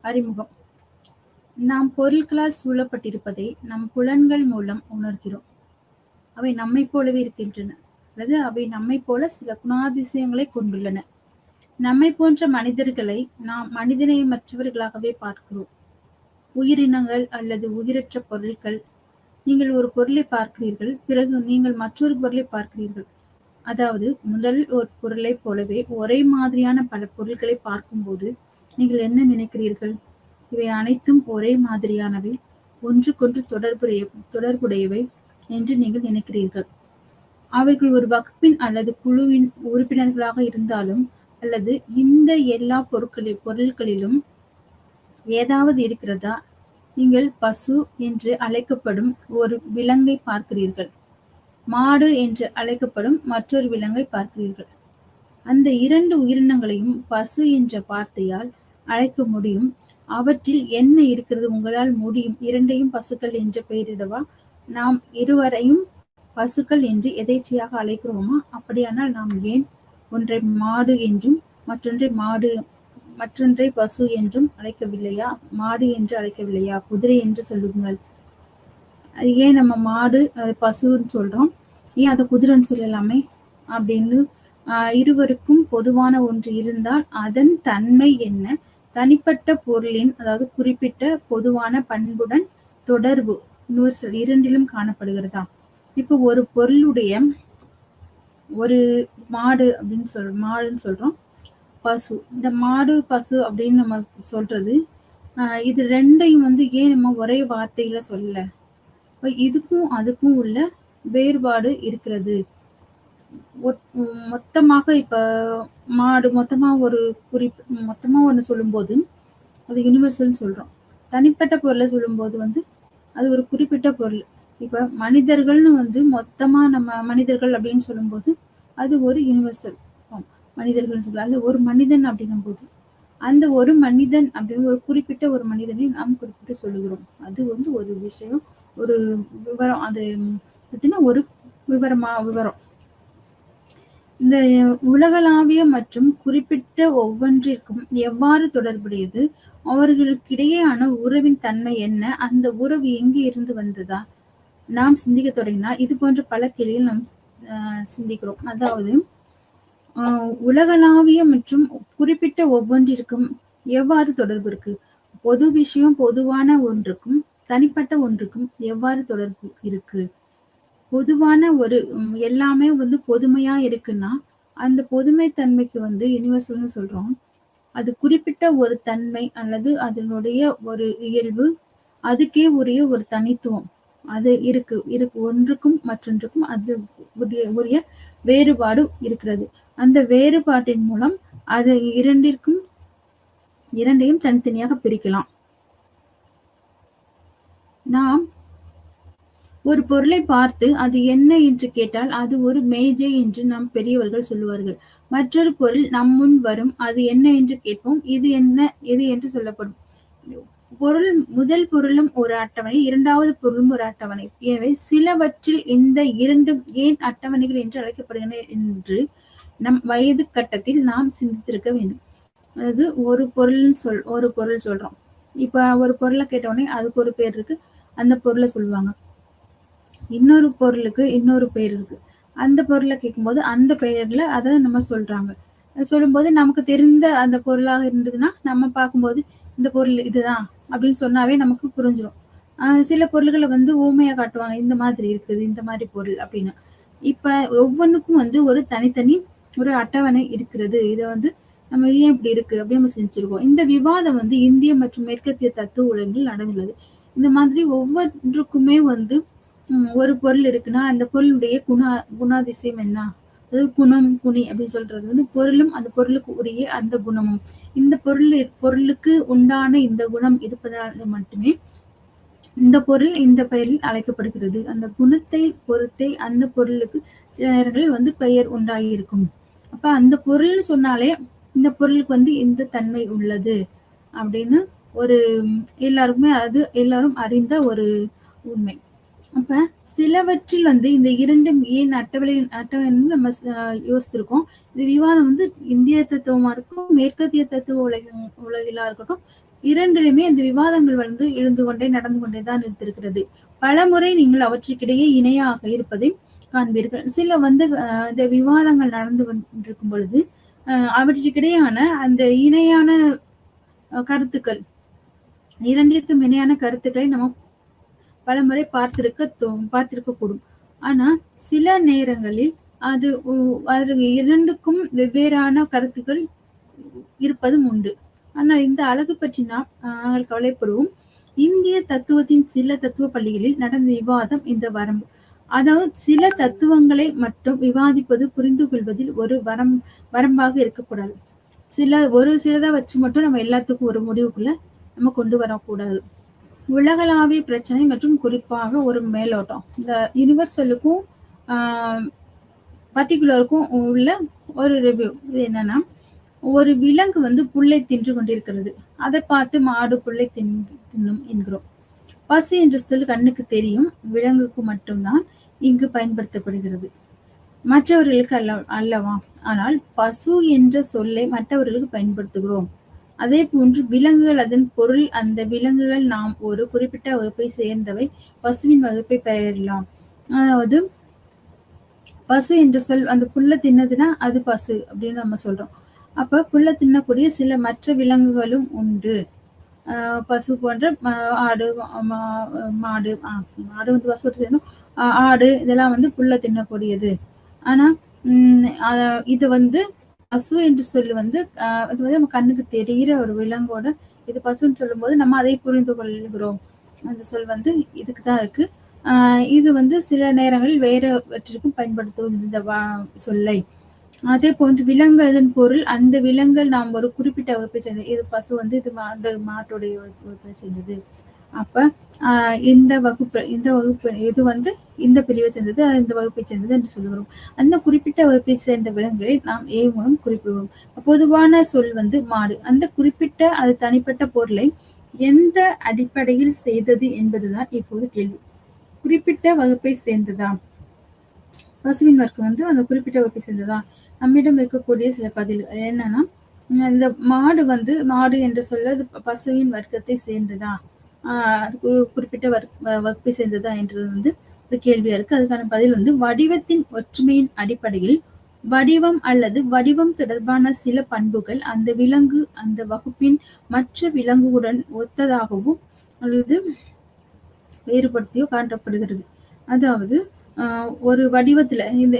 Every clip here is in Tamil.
அறிமுகம். நாம் பொருட்களால் சூழப்பட்டிருப்பதை நம் புலன்கள் மூலம் உணர்கிறோம். அவை நம்மைப் போலவே இருக்கின்றன, அல்லது அவை நம்மைப் போல சில குணாதிசயங்களை கொண்டுள்ளன. நம்மை போன்ற மனிதர்களை நாம் மனிதநேயமற்றவர்களாகவே பார்க்கிறோம். உயிரினங்கள் அல்லது உயிரற்ற பொருட்கள். நீங்கள் ஒரு பொருளை பார்க்கிறீர்கள், பிறகு நீங்கள் மற்றொரு பொருளை பார்க்கிறீர்கள். அதாவது முதல் ஒரு பொருளைப் போலவே ஒரே மாதிரியான பல பொருட்களை பார்க்கும்போது நீங்கள் என்ன நினைக்கிறீர்கள்? இவை அனைத்தும் ஒரே மாதிரியானவை, ஒன்றுக்கொன்று தொடர்புடையவை என்று நீங்கள் நினைக்கிறீர்கள். அவர்கள் ஒரு வகுப்பின் அல்லது குழுவின் உறுப்பினர்களாக இருந்தாலும், அல்லது இந்த எல்லா பொருட்களிலும் ஏதாவது இருக்கிறதா? நீங்கள் பசு என்று அழைக்கப்படும் ஒரு விலங்கை பார்க்கிறீர்கள், மாடு என்று அழைக்கப்படும் மற்றொரு விலங்கை பார்க்கிறீர்கள். அந்த இரண்டு உயிரினங்களையும் பசு என்ற வார்த்தையால் அழைக்க முடியும். அவற்றில் என்ன இருக்கிறது உங்களால் முடியும்? இரண்டையும் பசுக்கள் என்று பெயரிடவா? நாம் இருவரையும் பசுக்கள் என்று எதேச்சையாக அழைக்கிறோமா? அப்படியானால் நாம் ஏன் ஒன்றை மாடு என்றும் மற்றொன்றை பசு என்றும் அழைக்கவில்லையா? மாடு என்று அழைக்கவில்லையா? குதிரை என்று சொல்லுங்கள். ஏன் நம்ம மாடு பசுன்னு சொல்றோம், ஏன் அதை குதிரைன்னு சொல்லலாமே? அப்படின்னு இருவருக்கும் பொதுவான ஒன்று இருந்தால் அதன் தன்மை என்ன? தனிப்பட்ட பொருளின், அதாவது குறிப்பிட்ட பொதுவான பண்புடன் தொடர்பு இரண்டிலும் காணப்படுகிறதா? இப்போ ஒரு பொருளுடைய ஒரு மாடு மாடுன்னு சொல்றோம், பசு. இந்த மாடு பசு அப்படின்னு நம்ம சொல்றது, இது ரெண்டையும் ஏன் நம்ம ஒரே வார்த்தையில சொல்லல? இதுக்கும் அதுக்கும் உள்ள வேறுபாடு இருக்கிறது. மொத்தமாக இப்ப மாடு மொத்தமா ஒண்ணு சொல்லும்போது அது யூனிவர்சல்னு சொல்றோம். தனிப்பட்ட பொருளை சொல்லும்போது அது ஒரு குறிப்பிட்ட பொருள். இப்ப மனிதர்கள்னு மொத்தமா நம்ம மனிதர்கள் அப்படின்னு சொல்லும்போது அது ஒரு யூனிவர்சல் மனிதர்கள் சொல்லலாம். அல்ல ஒரு மனிதன் அப்படின்னும் போது அந்த ஒரு மனிதன் அப்படின்னு ஒரு குறிப்பிட்ட ஒரு மனிதனை நாம் குறிப்பிட்டு சொல்லுகிறோம். அது ஒரு விஷயம், ஒரு விவரம். அது பார்த்தீங்கன்னா ஒரு விவரம். இந்த உலகளாவிய மற்றும் குறிப்பிட்ட ஒவ்வொன்றிற்கும் எவ்வாறு தொடர்புடையது? அவர்களுக்கிடையேயான உறவின் தன்மை என்ன? அந்த உறவு எங்கே இருந்து வந்ததா? நாம் சிந்திக்க தொடங்கினால் இது போன்ற பல கேள்விகள் நாம் சிந்திக்கிறோம். அதாவது உலகளாவிய மற்றும் குறிப்பிட்ட ஒவ்வொன்றிற்கும் எவ்வாறு தொடர்பு இருக்கு? பொது விஷயம் பொதுவான ஒன்றுக்கும் தனிப்பட்ட ஒன்றுக்கும் எவ்வாறு தொடர்பு இருக்கு? பொதுவான ஒரு எல்லாமே பொதுமையா இருக்குன்னா அந்த பொதுமை தன்மைக்கு யூனிவர்சல்னு சொல்றோம். அது குறிப்பிட்ட ஒரு தன்மை அல்லது அதனுடைய ஒரு இயல்பு, அதுக்கே உரிய ஒரு தனித்துவம் அது இருக்கு. ஒன்றுக்கும் மற்றொன்றுக்கும் அது உரிய வேறுபாடு இருக்கிறது. அந்த வேறுபாட்டின் மூலம் அது இரண்டையும் தனித்தனியாக பிரிக்கலாம். நாம் ஒரு பொருளை பார்த்து அது என்ன என்று கேட்டால் அது ஒரு மேஜை என்று நம் பெரியவர்கள் சொல்லுவார்கள். மற்றொரு பொருள் நம் முன் வரும், அது என்ன என்று கேட்போம், எது என்று சொல்லப்படும். முதல் பொருளும் ஒரு அட்டவணை, இரண்டாவது பொருளும் ஒரு அட்டவணை. எனவே சிலவற்றில் இந்த இரண்டும் ஏன் அட்டவணைகள் என்று அழைக்கப்படுகின்றன என்று நம் வயது கட்டத்தில் நாம் சிந்தித்திருக்க வேண்டும். அதாவது ஒரு பொருள் சொல்றோம். இப்ப ஒரு பொருளை கேட்டவுடனே அதுக்கு ஒரு பேர் இருக்கு, அந்த பொருளை சொல்லுவாங்க. இன்னொரு பொருளுக்கு இன்னொரு பெயர் இருக்கு. அந்த பொருளை கேட்கும்போது அந்த பெயர்ல அதை நம்ம சொல்றாங்க. சொல்லும்போது நமக்கு தெரிந்த அந்த பொருளாக இருந்ததுன்னா நம்ம பார்க்கும்போது இந்த பொருள் இதுதான் அப்படின்னு சொன்னாவே நமக்கு புரிஞ்சிடும். சில பொருள்களை ஊமையா காட்டுவாங்க, இந்த மாதிரி இருக்குது, இந்த மாதிரி பொருள் அப்படின்னு. இப்ப ஒவ்வொன்றுக்கும் ஒரு தனித்தனி ஒரு அட்டவணை இருக்கிறது. இதை நம்ம ஏன் இப்படி இருக்கு அப்படின்னு நம்ம செஞ்சிருக்கோம். இந்த விவாதம் இந்திய மற்றும் மேற்கத்திய தத்துவ உலகில் நடந்துள்ளது. இந்த மாதிரி ஒவ்வொன்றுக்குமே ஒரு பொருள் இருக்குன்னா அந்த பொருளுடைய குணாதிசயம் என்ன? அதாவது குணம், குணி அப்படின்னு சொல்றது பொருளும் அந்த பொருளுக்கு உரிய அந்த குணமும். இந்த பொருளுக்கு உண்டான இந்த குணம் இருப்பதால் மட்டுமே இந்த பொருள் இந்த பெயரில் அழைக்கப்படுகிறது. அந்த குணத்தை பொறுத்தே அந்த பொருளுக்கு சில நேரங்களில் பெயர் உண்டாகி இருக்கும். அப்ப அந்த பொருள்னு சொன்னாலே இந்த பொருளுக்கு இந்த தன்மை உள்ளது அப்படின்னு எல்லாருக்குமே எல்லாரும் அறிந்த ஒரு உண்மை. அப்ப சிலவற்றில் இந்த இரண்டும் ஏன் அட்டவணை நம்ம யோசிச்சிருக்கோம். இந்த விவாதம் இந்திய தத்துவமா இருக்கும், மேற்கத்திய தத்துவ உலகிலா இருக்கட்டும், இரண்டிலுமே இந்த விவாதங்கள் வந்து எழுந்து கொண்டே நடந்து கொண்டே தான் இருந்திருக்கிறது. பலமுறை நீங்கள் அவற்றுக்கிடையே இணையாக இருப்பதை காண்பீர்கள். சில வந்து இந்த விவாதங்கள் நடந்து கொண்டிருக்கும் பொழுது அவற்றுக்கிடையான அந்த இணையான கருத்துக்கள், இரண்டிற்கும் இணையான கருத்துக்களை நம்ம பலமுறை பார்த்திருக்கக்கூடும். ஆனா சில நேரங்களில் அது இரண்டுக்கும் வெவ்வேறான கருத்துக்கள் இருப்பதும் உண்டு. ஆனால் இந்த அழகு பற்றி நாங்கள் கவலைப்படுவோம். இந்திய தத்துவத்தின் சில தத்துவ பள்ளிகளில் நடந்த விவாதம் இந்த வரம்பு. அதாவது சில தத்துவங்களை மட்டும் விவாதிப்பது புரிந்து கொள்வதில் ஒரு வரம்பாக இருக்கக்கூடாது. ஒரு சிலதை வச்சு மட்டும் நம்ம எல்லாத்துக்கும் ஒரு முடிவுக்குள்ள நம்ம கொண்டு வரக்கூடாது. உலகளாவிய பிரச்சனை மற்றும் குறிப்பாக ஒரு மேலோட்டம். இந்த யுனிவர்சலுக்கும் பர்டிகுலருக்கும் உள்ள ஒரு ரிவ்யூ. இது என்னன்னா, ஒரு விலங்கு வந்து புல்லை தின்று கொண்டிருக்கிறது. அதை பார்த்து மாடு புல்லை தின்னும் என்கிறோம். பசு என்ற சொல் கண்ணுக்கு தெரியும் விலங்குக்கு மட்டும்தான் இங்கு பயன்படுத்தப்படுகிறது, மற்றவர்களுக்கு அல்லவா? ஆனால் பசு என்ற சொல்லை மற்றவர்களுக்கு பயன்படுத்துகிறோம். அதே போன்று விலங்குகள், அதன் பொருள், அந்த விலங்குகள் நாம் ஒரு குறிப்பிட்ட வகுப்பை சேர்ந்தவை, பசுவின் வகுப்பை பெறலாம். அதாவது பசு என்ற சொல் அந்த புல்லை தின்னதுன்னா அது பசு அப்படின்னு நம்ம சொல்றோம். அப்ப புல்லை தின்னக்கூடிய சில மற்ற விலங்குகளும் உண்டு. பசு போன்ற ஆடு, மாடு வந்து பசு சேர்ந்தோம், ஆடு இதெல்லாம் வந்து புல்லை தின்னக்கூடியது. ஆனா இது வந்து பசு என்று சொல்லி வந்து இது வந்து நம்ம கண்ணுக்கு தெரிகிற ஒரு விலங்கோட இது பசுன்னு சொல்லும் போது நம்ம அதை புரிந்து கொள்கிறோம். அந்த சொல் வந்து இதுக்கு தான் இருக்கு. இது வந்து சில நேரங்களில் வேறவற்றிற்கும் பயன்படுத்துவது இந்த சொல்லை. அதே போன்று விலங்குகளின் பொருள், அந்த விலங்குகள் நாம் ஒரு குறிப்பிட்ட வகுப்பை சேர்ந்தது. இது பசு வந்து இது மாட்டுடைய வகுப்பை சேர்ந்தது. அப்ப இந்த வகுப்பு இது வந்து இந்த பிரிவை சேர்ந்தது, இந்த வகுப்பை சேர்ந்தது என்று சொல்லுகிறோம். அந்த குறிப்பிட்ட வகுப்பை சேர்ந்த விலங்குகளை நாம் ஏ மூலம் குறிப்பிடுவோம். பொதுவான சொல் வந்து மாடு. அந்த குறிப்பிட்ட அது தனிப்பட்ட பொருளை எந்த அடிப்படையில் செய்தது என்பதுதான் இப்போது கேள்வி. குறிப்பிட்ட வகுப்பை சேர்ந்ததா? பசுவின் வர்க்கம் வந்து அந்த குறிப்பிட்ட வகுப்பை சேர்ந்ததா? நம்மிடம் இருக்கக்கூடிய சில பதில் என்னன்னா, இந்த மாடு என்று சொல்ல பசுவின் வர்க்கத்தை சேர்ந்ததா, அது குறிப்பிட்ட வகுப்பை சேர்ந்ததா என்றது வந்து ஒரு கேள்வியா இருக்கு. அதுக்கான பதில் வந்து வடிவத்தின் ஒற்றுமையின் அடிப்படையில் வடிவம் அல்லது வடிவம் தொடர்பான சில பண்புகள் அந்த விலங்கு அந்த வகுப்பின் மற்ற விலங்குடன் ஒத்ததாகவும் அல்லது வேறுபடுத்தியோ காட்டப்படுகிறது. அதாவது ஒரு வடிவத்துல இந்த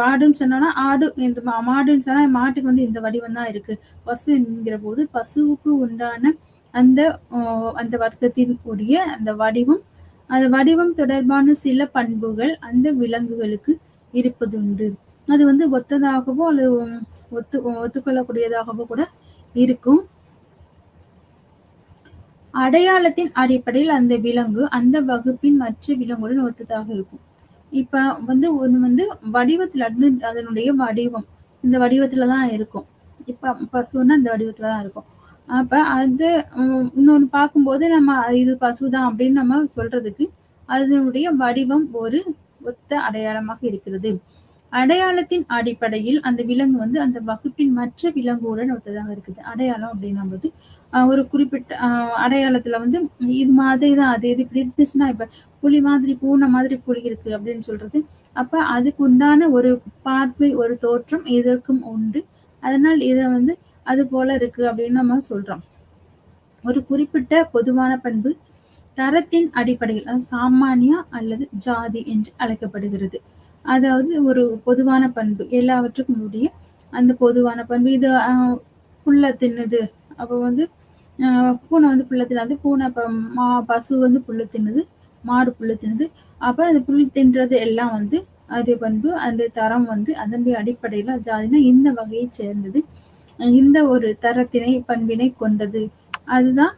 ஆடுன்னு சொன்னா ஆடு, இந்த மாடுன்னு சொன்னா மாட்டுக்கு வந்து இந்த வடிவம் தான் இருக்கு. பசு என்கிற போது பசுவுக்கு உண்டான அந்த வர்க்கத்தின் உரிய அந்த வடிவம் தொடர்பான சில பண்புகள் அந்த விலங்குகளுக்கு இருப்பதுண்டு. அது வந்து ஒத்ததாகவோ அல்லது ஒத்துக்கொள்ளக்கூடியதாகவோ கூட இருக்கும். அடையாளத்தின் அடிப்படையில் அந்த விலங்கு அந்த வகுப்பின் மற்ற விலங்குடன் ஒத்ததாக இருக்கும். இப்ப வந்து ஒண்ணு வந்து வடிவத்துல அதனுடைய வடிவம் இந்த வடிவத்துலதான் இருக்கும். இப்ப சொன்னா இந்த வடிவத்துலதான் இருக்கும். அப்ப அது இன்னொன்னு பார்க்கும்போது நம்ம இது பசுதான் அப்படின்னு நம்ம சொல்றதுக்கு அதனுடைய வடிவம் ஒரு ஒத்த அடையாளமாக இருக்கிறது. அடையாளத்தின் அடிப்படையில் அந்த விலங்கு வந்து அந்த வகுப்பின் மற்ற விலங்குடன் ஒத்ததாக இருக்குது. அடையாளம் அப்படின்னும் போது ஒரு குறிப்பிட்ட அடையாளத்துல வந்து இது மாதிரிதான், அது இது இப்படி இருந்துச்சுன்னா, இப்ப புலி மாதிரி பூனை மாதிரி புலி இருக்கு அப்படின்னு சொல்றது. அப்ப அதுக்கு உண்டான ஒரு பார்வை, ஒரு தோற்றம் இதற்கும் உண்டு. அதனால் இதை வந்து அது போல இருக்கு அப்படின்னு நம்ம சொல்றோம். ஒரு குறிப்பிட்ட பொதுவான பண்பு தரத்தின் அடிப்படையில் சாமானியா அல்லது ஜாதி என்று அழைக்கப்படுகிறது. அதாவது ஒரு பொதுவான பண்பு எல்லாவற்றுக்கும் உடைய அந்த பொதுவான பண்பு. இது புல்ல தின்னுது, அப்ப வந்து பூனை வந்து புல்ல தின்னாது, பூனை பசு வந்து புல்லு தின்னுது, மாடு புல்லு தின்னுது. அப்ப அந்த புல் தின்றது எல்லாம் வந்து அது பண்பு, அந்த தரம் வந்து அதனுடைய அடிப்படையில ஜாதினா இந்த வகையை சேர்ந்தது, இந்த ஒரு தரத்தினை பண்பினை கொண்டது. அதுதான்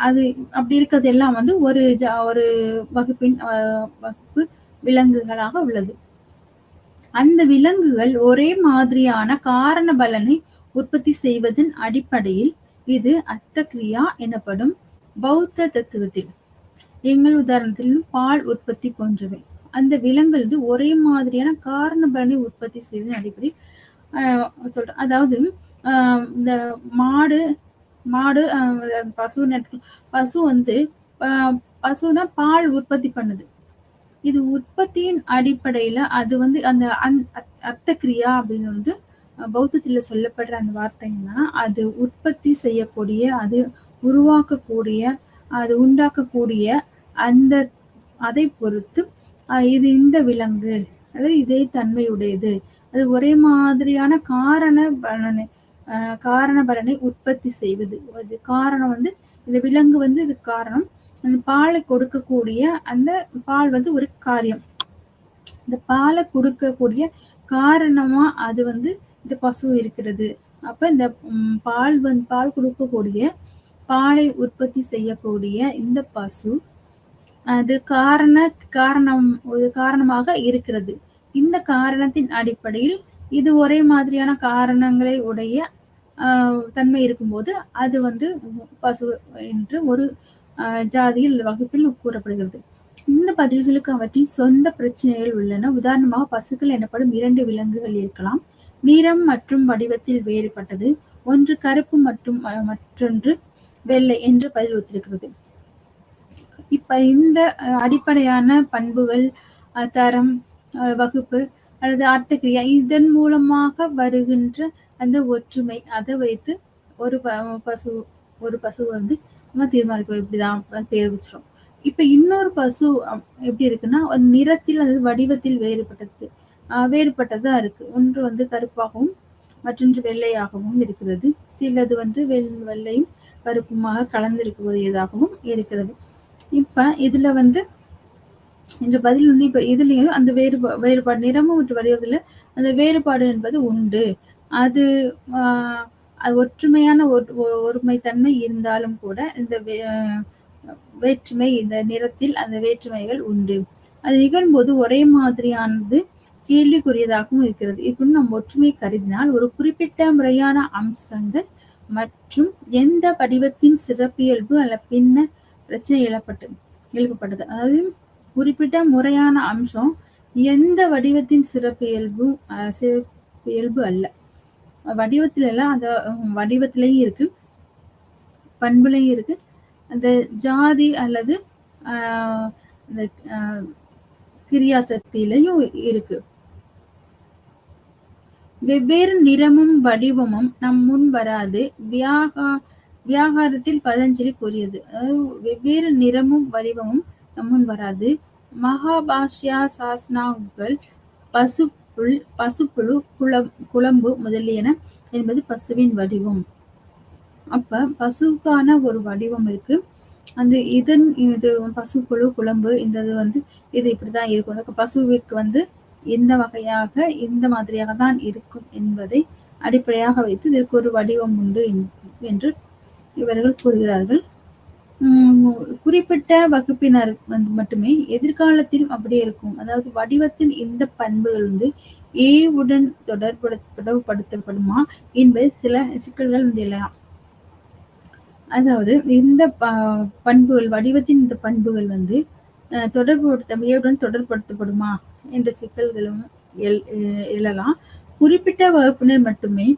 அது அப்படி இருக்கிறது எல்லாம் வந்து ஒரு வகுப்பு விலங்குகளாக உள்ளது. அந்த விலங்குகள் ஒரே மாதிரியான காரண பலனை உற்பத்தி செய்வதன் அடிப்படையில் இது அர்த்தக்கிரியா எனப்படும். பௌத்த தத்துவத்தில் எங்கள் உதாரணத்தில் பால் உற்பத்தி போன்றவை அந்த விலங்குகள் ஒரே மாதிரியான காரண பலனை உற்பத்தி செய்வதன் அடிப்படையில் சொல்றோம். அதாவது இந்த மாடு பசுன்னு எடுத்துக்கலாம். பசு வந்து பசுனா பால் உற்பத்தி பண்ணுது. இது உற்பத்தியின் அடிப்படையில அது வந்து அந்த அர்த்த கிரியா அப்படின்னு வந்து பௌத்தத்துல சொல்லப்படுற அந்த வார்த்தைன்னா அது உற்பத்தி செய்யக்கூடிய, அது உருவாக்கக்கூடிய, அது உண்டாக்கக்கூடிய அந்த அதை பொறுத்து இது இந்த விலங்கு அல்லது இதே தன்மையுடையது. அது ஒரே மாதிரியான காரண பலனை உற்பத்தி செய்வது. அது காரணம் வந்து இந்த விலங்கு வந்து இது காரணம். அந்த பாலை கொடுக்கக்கூடிய அந்த பால் வந்து ஒரு காரியம். இந்த பாலை கொடுக்கக்கூடிய காரணமா அது வந்து இந்த பசு இருக்கிறது. அப்ப இந்த பால் கொடுக்கக்கூடிய பாலை உற்பத்தி செய்யக்கூடிய இந்த பசு அது ஒரு காரணமாக இருக்கிறது. இந்த காரணத்தின் அடிப்படையில் இது ஒரே மாதிரியான காரணங்களை உடைய தன்மை இருக்கும்போது அது வந்து பசு என்று ஒரு ஜாதியில் வகுப்பில் கூறப்படுகிறது. இந்த பதில்களுக்கு அவற்றின் சொந்த பிரச்சனைகள் உள்ளன. உதாரணமாக பசுக்கள் எனப்படும் 2 விலங்குகள் இருக்கலாம். நிறம் மற்றும் வடிவத்தில் வேறுபட்டது. ஒன்று கருப்பு மற்றும் மற்றொன்று வெள்ளை என்று பதில் ஒத்திருக்கிறது. இப்ப இந்த அடிப்படையான பண்புகள், தரம், வகுப்பு அல்லது அர்த்தக்கிரியா இதன் மூலமாக வருகின்ற அந்த ஒற்றுமை அதை வைத்து ஒரு பசு வந்து நம்ம தீர்மானிக்கிறோம். இப்படிதான் பேர் வச்சிரும். இப்ப இன்னொரு பசு எப்படி இருக்குன்னா நிறத்தில் அல்லது வடிவத்தில் வேறுபட்டதா இருக்கு. ஒன்று வந்து கருப்பாகவும் மற்றொன்று வெள்ளையாகவும் இருக்கிறது. சிலது வந்து வெள்ளையும் கருப்புமாக கலந்திருக்கக்கூடியதாகவும் இருக்கிறது. இப்ப இதுல வந்து இந்த பதில் வந்து இப்ப இதுலயும் அந்த வேறுபாடு நிறமும் மற்றும் வடிவத்துல அந்த வேறுபாடு என்பது உண்டு. அது ஒற்றுமையான ஒருமை தன்மை இருந்தாலும் கூட இந்த வேற்றுமை இந்த நிறத்தில் அந்த வேற்றுமைகள் உண்டு. அது நிகழும்போது ஒரே மாதிரியானது கேள்விக்குரியதாகவும் இருக்கிறது. இப்படி நம் ஒற்றுமை கருதினால் ஒரு குறிப்பிட்ட முறையான அம்சங்கள் மற்றும் எந்த வடிவத்தின் சிறப்பியல்பு அல்ல பின்னர் பிரச்சனை எழுப்பப்பட்டது. அதாவது குறிப்பிட்ட முறையான அம்சம் எந்த வடிவத்தின் சிறப்பியல்பு அல்ல. வடிவத்துல எல்லாம் அந்த வடிவத்திலையும் இருக்கு, பண்புலையும் இருக்கு, அந்த ஜாதி அல்லது அந்த கிரியாசக்தியிலையும் இருக்கு. வெவ்வேறு நிறமும் வடிவமும் நம் முன் வராது. வியாகாரத்தில் பதஞ்சலி கூறியது. அதாவது வெவ்வேறு நிறமும் வடிவமும் நம் முன் வராது. மகாபாஷ்யா சாஸ்னாக்கள் பசுப்புழு குழம்பு முதலியன என்பது பசுவின் வடிவம். அப்ப பசுவுக்கான ஒரு வடிவம் இருக்கு. அந்த இது பசுப்புழு குழம்பு இந்த வந்து இது இப்படிதான் இருக்கும். பசுவிற்கு வந்து இந்த வகையாக இந்த மாதிரியாக தான் இருக்கும் என்பதை அடிப்படையாக வைத்து இதற்கு ஒரு வடிவம் உண்டு என்று இவர்கள் கூறுகிறார்கள். குறிப்பிட்ட வகுப்பினர் வந்து மட்டுமே எதிர்காலத்திலும் அப்படியே இருக்கும். அதாவது வடிவத்தின் இந்த பண்புகள் வந்து உடன் தொடர்புபடுத்தப்படுமா என்பது சில சிக்கல்கள் வந்து எழலாம். அதாவது இந்த பண்புகள் வடிவத்தின் இந்த பண்புகள் வந்து ஏவுடன் தொடர்படுத்தப்படுமா என்ற சிக்கல்களும் எழலாம். குறிப்பிட்ட வகுப்பினர் மட்டுமே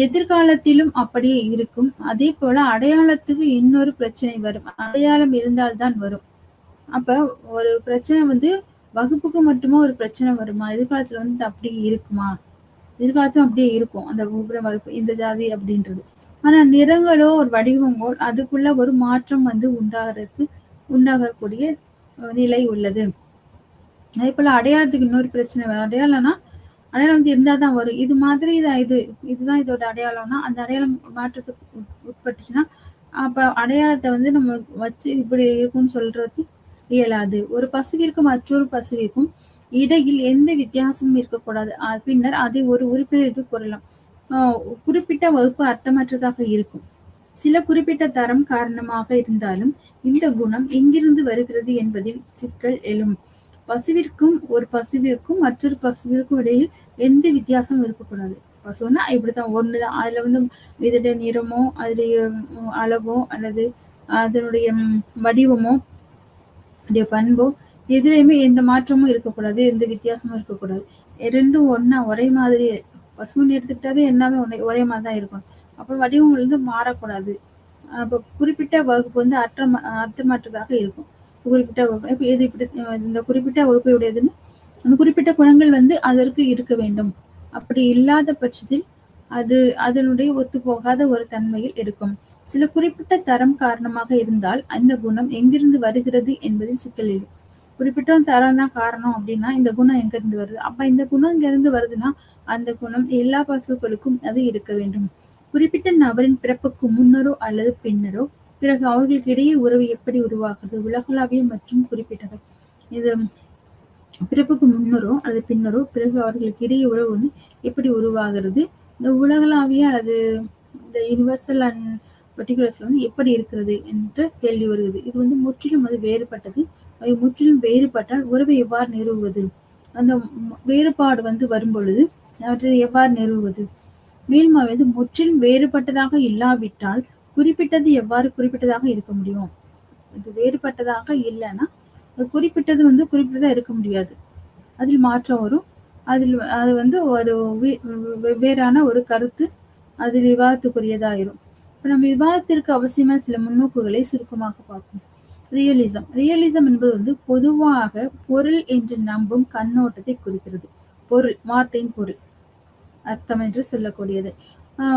எதிர்காலத்திலும் அப்படியே இருக்கும். அதே போல அடையாளத்துக்கு இன்னொரு பிரச்சனை வரும். அடையாளம் இருந்தால்தான் வரும். அப்ப ஒரு பிரச்சனை வந்து வகுப்புக்கு மட்டுமே ஒரு பிரச்சனை வருமா? எதிர்காலத்துல வந்து அப்படி இருக்குமா? எதிர்காலத்தும் அப்படியே இருக்கும். அந்த வகுப்பு இந்த ஜாதி அப்படின்றது. ஆனா நிறங்களோ ஒரு வடிவங்களோ அதுக்குள்ள ஒரு மாற்றம் வந்து உண்டாகக்கூடிய நிலை உள்ளது. அதே போல அடையாளத்துக்கு இன்னொரு பிரச்சனை வரும். அடையாளம் வந்து இருந்தாதான் வரும். இது மாதிரி இதுதான் இதோட அடையாளம்னா அந்த அடையாளம் மாற்றத்துக்கு உட்பட்டுச்சுன்னா அப்ப அடையாளத்தை வந்து நம்ம வச்சு இப்படி இருக்கும்னு சொல்றது இயலாது. ஒரு பசுவிற்கும் மற்றொரு பசுவிற்கும் இடையில் எந்த வித்தியாசமும் இருக்கக்கூடாது. பின்னர் அதை ஒரு உறுப்பினருக்கு கூறலாம். குறிப்பிட்ட வகுப்பு அர்த்தமற்றதாக இருக்கும். சில குறிப்பிட்ட தரம் காரணமாக இருந்தாலும் இந்த குணம் எங்கிருந்து வருகிறது என்பதில் சிக்கல் எழும். ஒரு பசுவிற்கும் மற்றொரு பசுவிற்கும் இடையில் எந்த வித்தியாசமும் இருக்கக்கூடாது. பசுன்னா இப்படித்தான் ஒண்ணுதான். அதுல வந்து இதோட நிறமோ அதனுடைய அளவோ அல்லது அதனுடைய வடிவமோ அதோடைய பண்போ எதுலையுமே எந்த மாற்றமும் இருக்கக்கூடாது, எந்த வித்தியாசமும் இருக்கக்கூடாது. ரெண்டும் ஒரே மாதிரி பசுன்னு எடுத்துக்கிட்டாவே எல்லாமே ஒரே மாதிரிதான் இருக்கும். அப்ப வடிவங்கள் வந்து மாறக்கூடாது. அப்போ குறிப்பிட்ட வகுப்பு வந்து அர்த்தமற்றதாக இருக்கும். குறிப்பிட்ட வகுப்பு இப்ப இது இப்படி இந்த குறிப்பிட்ட வகுப்பை உடையதுன்னு அந்த குறிப்பிட்ட குணங்கள் வந்து அதற்கு இருக்க வேண்டும். அப்படி இல்லாத பட்சத்தில் அது அதனுடைய ஒத்துப்போகாத ஒரு தன்மையில் இருக்கும். சில குறிப்பிட்ட தரம் காரணமாக இருந்தால் அந்த குணம் எங்கிருந்து வருகிறது என்பதில் சிக்கல் இல்லை. குறிப்பிட்ட தரம் தான் காரணம் அப்படின்னா இந்த குணம் எங்கிருந்து வருது? அப்ப இந்த குணம் இங்கிருந்து வருதுன்னா அந்த குணம் எல்லா பசுக்களுக்கும் அது இருக்க வேண்டும். குறிப்பிட்ட நபரின் பிறப்புக்கு முன்னரோ அல்லது பின்னரோ பிறகு அவர்களுக்கு இடையே உறவு எப்படி உருவாகுது? உலகளாவிய மற்றும் குறிப்பிட்டவை. இது பிறப்புக்கு முன்னரோ அல்லது பின்னரோ பிறகு அவர்களுக்கு இடையே உறவு வந்து எப்படி உருவாகிறது? இந்த உலகளாவிய அல்லது இந்த யுனிவர்சல் அண்ட் பர்டிகுலர்ஸ்ல வந்து எப்படி இருக்கிறது என்ற கேள்வி வருகிறது. இது வந்து முற்றிலும் அது வேறுபட்டது. அவை முற்றிலும் வேறுபட்டால் உறவை எவ்வாறு நிறுவுவது? அந்த வேறுபாடு வந்து வரும் பொழுது அவற்றை எவ்வாறு நிறுவுவது? மேலும் அவை வந்து முற்றிலும் வேறுபட்டதாக இல்லாவிட்டால் குறிப்பிட்டது எவ்வாறு குறிப்பிட்டதாக இருக்க முடியும்? இது வேறுபட்டதாக இல்லைன்னா குறிப்பிட்டது வந்து குறிப்பிட்டதா இருக்க முடியாது. அதில் மாற்றம் வரும். அதில் அது வந்து ஒரு வெவ்வேறான ஒரு கருத்து அது விவாதத்துக்குரியதாயிரும். இப்ப நம்ம விவாதத்திற்கு அவசியமான சில முன்னோக்குகளை சுருக்கமாக பார்ப்போம். ரியலிசம். ரியலிசம் என்பது வந்து பொதுவாக பொருள் என்று நம்பும் கண்ணோட்டத்தை குறிக்கிறது. பொருள், வார்த்தையின் பொருள், அர்த்தம் என்று சொல்லக்கூடியது.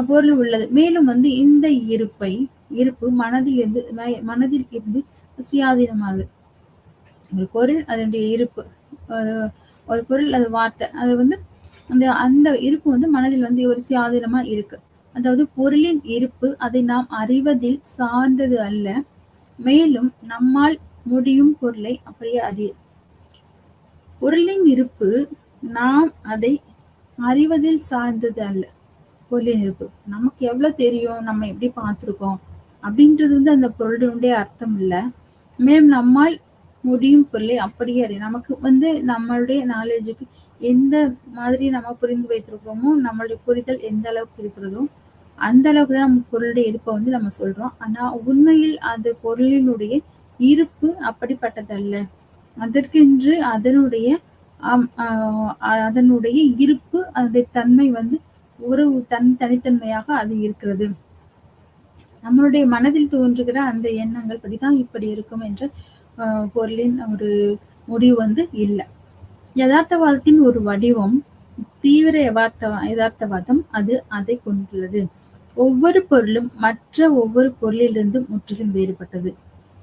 பொருள் உள்ளது. மேலும் வந்து இந்த இருப்பு மனதில் இருந்து சுயாதீனமாகுது. ஒரு பொருள் அதனுடைய இருப்பு, ஒரு பொருள் அது வார்த்தை, அது வந்து அந்த இருப்பு வந்து மனதில் வந்து ஒரு சுயாதீனமா இருக்கு. அதாவது பொருளின் இருப்பு அதை நாம் அறிவதில் சார்ந்தது அல்ல, மேலும் நம்மால் முடியும் பொருளை அப்படியே அறிய. பொருளின் இருப்பு நாம் அதை அறிவதில் சார்ந்தது அல்ல. பொருளின் இருப்பு நமக்கு எவ்வளவு தெரியும், நம்ம எப்படி பார்த்திருக்கோம் அப்படின்றது வந்து அந்த பொருளுடைய அர்த்தம் இல்ல. மேலும் நம்மால் முடியும் பொருளை அப்படியே அறிய. நமக்கு வந்து நம்மளுடைய நாலேஜுக்கு எந்த மாதிரி நம்ம புரிந்து வைத்திருக்கிறோமோ, நம்மளுடைய புரிதல் எந்த அளவுக்கு இருக்கிறதோ அந்த அளவுக்கு தான் நம்ம பொருளுடைய இருப்பை வந்து நம்ம சொல்றோம். ஆனா உண்மையில் அந்த பொருளினுடைய இருப்பு அப்படிப்பட்டதல்ல. அதற்கென்று அதனுடைய இருப்பு, அதனுடைய தன்மை வந்து ஒரு தனித்தன்மையாக அது இருக்கிறது. நம்மளுடைய மனதில் தோன்றுகிற அந்த எண்ணங்கள் படிதான் இப்படி இருக்கும் என்ற பொருளின் ஒரு முடிவு வந்து இல்லை. யதார்த்தவாதத்தின் ஒரு வடிவம் தீவிர யதார்த்தவாதம். அது அதை கொண்டுள்ளது. ஒவ்வொரு பொருளும் மற்ற ஒவ்வொரு பொருளிலிருந்தும் முற்றிலும் வேறுபட்டது.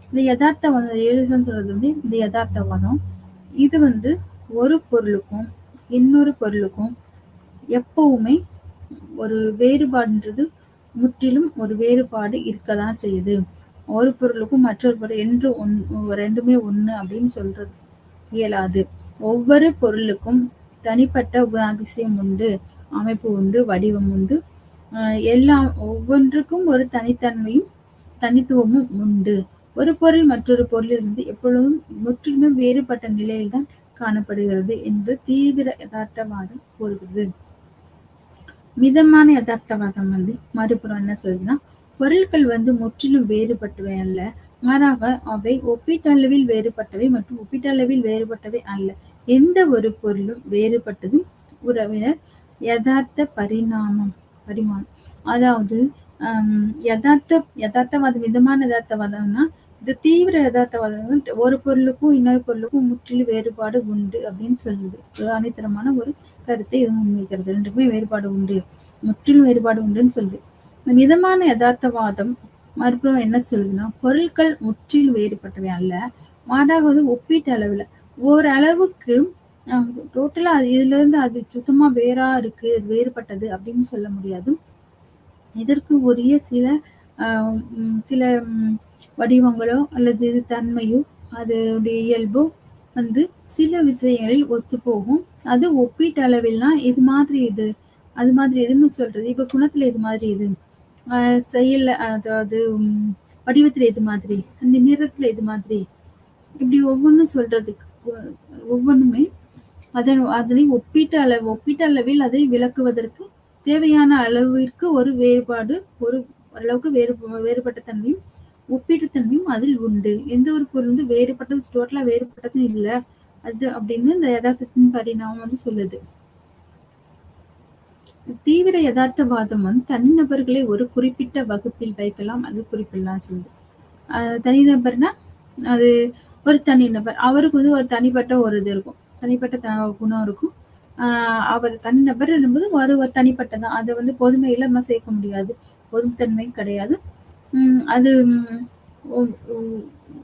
இந்த ரியலிசம் சொல்றது வந்து இந்த யதார்த்தவாதம். இது வந்து ஒரு பொருளுக்கும் இன்னொரு பொருளுக்கும் எப்பவுமே ஒரு வேறுபாடுன்றது முற்றிலும் ஒரு வேறுபாடு இருக்கதான் செய்யுது. ஒரு பொருளுக்கும் மற்றொரு பொருள் என்று ரெண்டுமே ஒண்ணு அப்படின்னு சொல்றது இயலாது. ஒவ்வொரு பொருளுக்கும் தனிப்பட்ட குணாதிசயம் உண்டு, அமைப்பு உண்டு, வடிவம் உண்டு. ஒவ்வொன்றுக்கும் ஒரு தனித்தன்மையும் தனித்துவமும் உண்டு. ஒரு பொருள் மற்றொரு பொருளிலிருந்து எப்பொழுதும் முற்றிலுமே வேறுபட்ட நிலையில்தான் காணப்படுகிறது என்று தீவிர யதார்த்தவாதம் கூறுகிறது. மிதமான யதார்த்தவாதம் வந்து மறுபுறம் என்ன சொல்லுதுன்னா, பொருட்கள் வந்து முற்றிலும் வேறுபட்டவை அல்ல, மாறாக அவை ஒப்பீட்டளவில் வேறுபட்டவை மற்றும் ஒப்பீட்டளவில் வேறுபட்டவை அல்ல. எந்த ஒரு பொருளும் வேறுபட்டதும் உறவினர் யதார்த்த பரிமாணம். அதாவது யதார்த்தவாதம், மிதமான யதார்த்தவாதம்னா இந்த தீவிர யதார்த்தவாதம் ஒரு பொருளுக்கும் இன்னொரு பொருளுக்கும் முற்றிலும் வேறுபாடு உண்டு அப்படின்னு சொல்லுது. ஒரு அனைத்தரமான ஒரு கருத்தை இது முன்வைக்கிறது. ரெண்டுக்குமே வேறுபாடு உண்டு, முற்றிலும் வேறுபாடு உண்டுன்னு சொல்லுது. இந்த மிதமான யதார்த்தவாதம் மறுபுறம் என்ன சொல்லுதுன்னா, பொருட்கள் முற்றிலும் வேறுபட்டவை அல்ல, மாறாக வந்து ஒப்பீட்டு அளவுல ஓரளவுக்கு டோட்டலா இதுல இருந்து அது சுத்தமா வேறா இருக்கு, வேறுபட்டது அப்படின்னு சொல்ல முடியாது. இதற்கு உரிய சில வடிவங்களோ அல்லது தன்மையோ அதோடைய இயல்போ வந்து சில விஷயங்களில் ஒத்து போகும். அது ஒப்பீட்டு அளவில்னா இது மாதிரி இது, அது மாதிரி இதுன்னு சொல்றது. இப்ப குணத்துல இது மாதிரி இது, செயல்ல அதாவது வடிவத்துல இது மாதிரி, அந்த நிறத்துல இது மாதிரி, இப்படி ஒவ்வொன்றும் சொல்றதுக்கு ஒவ்வொன்றுமே அதனை ஒப்பீட்டளவில் அதை விளக்குவதற்கு தேவையான அளவிற்கு ஒரு வேறுபாடு, ஒரு அளவுக்கு வேறுபட்ட தன்மையும் ஒப்பீட்டுத்தன்மையும் அதில் உண்டு. எந்த ஒரு பொருள் வந்து வேறுபட்டது டோட்டலா வேறுபட்டதும் இல்லை அது அப்படின்னு இந்த யதார்த்தத்தின் பரிணாமம் வந்து சொல்லுது. தீவிர யதார்த்தவாதம் வந்து தனிநபர்களை ஒரு குறிப்பிட்ட வகுப்பில் வைக்கலாம், அது குறிப்பிடலாம் சொல்லுது. தனிநபர்னா அது ஒரு தனிநபர். அவருக்கு வந்து ஒரு தனிப்பட்ட ஒரு இது இருக்கும். தனிப்பட்ட குணம் இருக்கும். அவர் தனிநபர் என்பது ஒரு தனிப்பட்டதான். அத வந்து பொதுமையில நம்ம சேர்க்க முடியாது. பொதுத்தன்மை கிடையாது. அது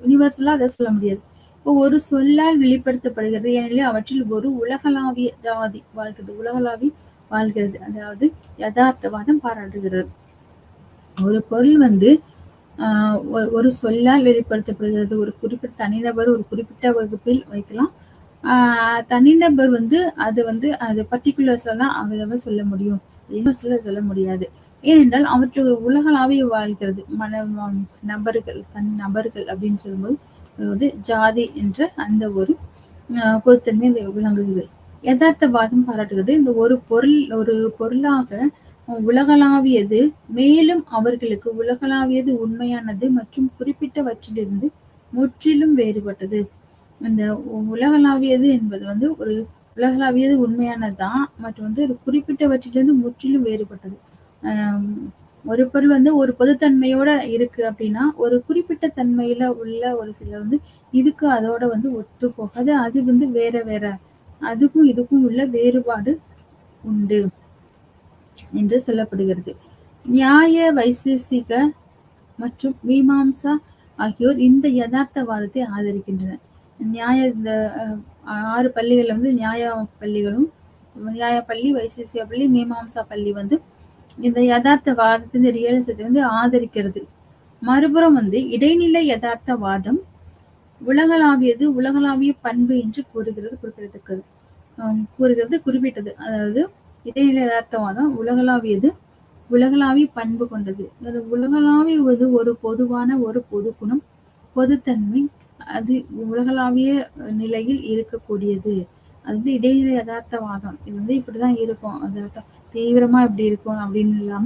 யுனிவர்சலா அத சொல்ல முடியாது. இப்போ ஒரு சொல்லால் வெளிப்படுத்தப்படுகிறது. ஏனெனில் அவற்றில் ஒரு உலகளாவிய ஜாதி வாழ்கிறது. உலகளாவி வாழ்கிறது. அதாவது யதார்த்தவாதம் பாராட்டுகிறது. ஒரு பொருள் வந்து ஒரு சொல்லால் வெளிப்படுத்தப்படுகிறது. ஒரு குறிப்பிட்ட தனிநபர் ஒரு குறிப்பிட்ட வகுப்பில் வைக்கலாம். தனிநபர் வந்து அது பர்ட்டிகுலர்ஸ்லாம் அவைலபிள் சொல்ல முடியும். யூனிவர்சலா சொல்ல முடியாது. ஏனென்றால் அவற்றில் ஒரு உலகளாவிய வாழ்கிறது. நபர்கள் தனி நபர்கள் அப்படின்னு சொல்லும்போது வந்து ஜாதி என்ற அந்த ஒரு பொதுத்தன்மை விளங்குகிறது. யதார்த்தவாதம் பாராட்டுகிறது. இந்த ஒரு பொருளாக உலகளாவியது, மேலும் அவர்களுக்கு உலகளாவியது உண்மையானது மற்றும் குறிப்பிட்டவற்றிலிருந்து முற்றிலும் வேறுபட்டது. அந்த உலகளாவியது என்பது வந்து ஒரு உலகளாவியது உண்மையானதுதான் மற்றும் வந்து ஒரு குறிப்பிட்டவற்றிலிருந்து முற்றிலும் வேறுபட்டது. ஒரு பொருள் வந்து ஒரு பொதுத்தன்மையோட இருக்கு அப்படின்னா, ஒரு குறிப்பிட்ட தன்மையில உள்ள ஒரு சில வந்து இதுக்கு அதோட வந்து ஒத்து போகாது. அது வந்து வேற வேற. அதுக்கும் இதுக்கும் உள்ள வேறுபாடு உண்டு என்று சொல்லப்படுகிறது. நியாய, வைசேசிக மற்றும் மீமாம்சா ஆகியோர் இந்த யதார்த்தவாதத்தை ஆதரிக்கின்றனர். இந்த 6 பள்ளிகள்ல வந்து நியாய பள்ளி, வைசேசிக பள்ளி, மீமாம்சா பள்ளி வந்து இந்த யதார்த்தவாதத்தின் ரியலிசத்தை வந்து ஆதரிக்கிறது. மறுபுறம் வந்து இடைநிலை யதார்த்தவாதம் உலகளாவியது, உலகளாவிய பண்பு என்று கூறுகிறது குறிப்பிடத்தக்கது. குறிப்பிட்டது. அதாவது இடைநிலை யதார்த்தவாதம் உலகளாவியது, உலகளாவிய பண்பு கொண்டது. அது உலகளாவியது ஒரு பொதுவான ஒரு பொது குணம், பொதுத்தன்மை, அது உலகளாவிய நிலையில் இருக்கக்கூடியது. அது வந்து இடைநிலை யதார்த்தவாதம். இது வந்து இப்படிதான் இருக்கும். அது தீவிரமா இப்படி இருக்கும் அப்படின்னு இல்லாம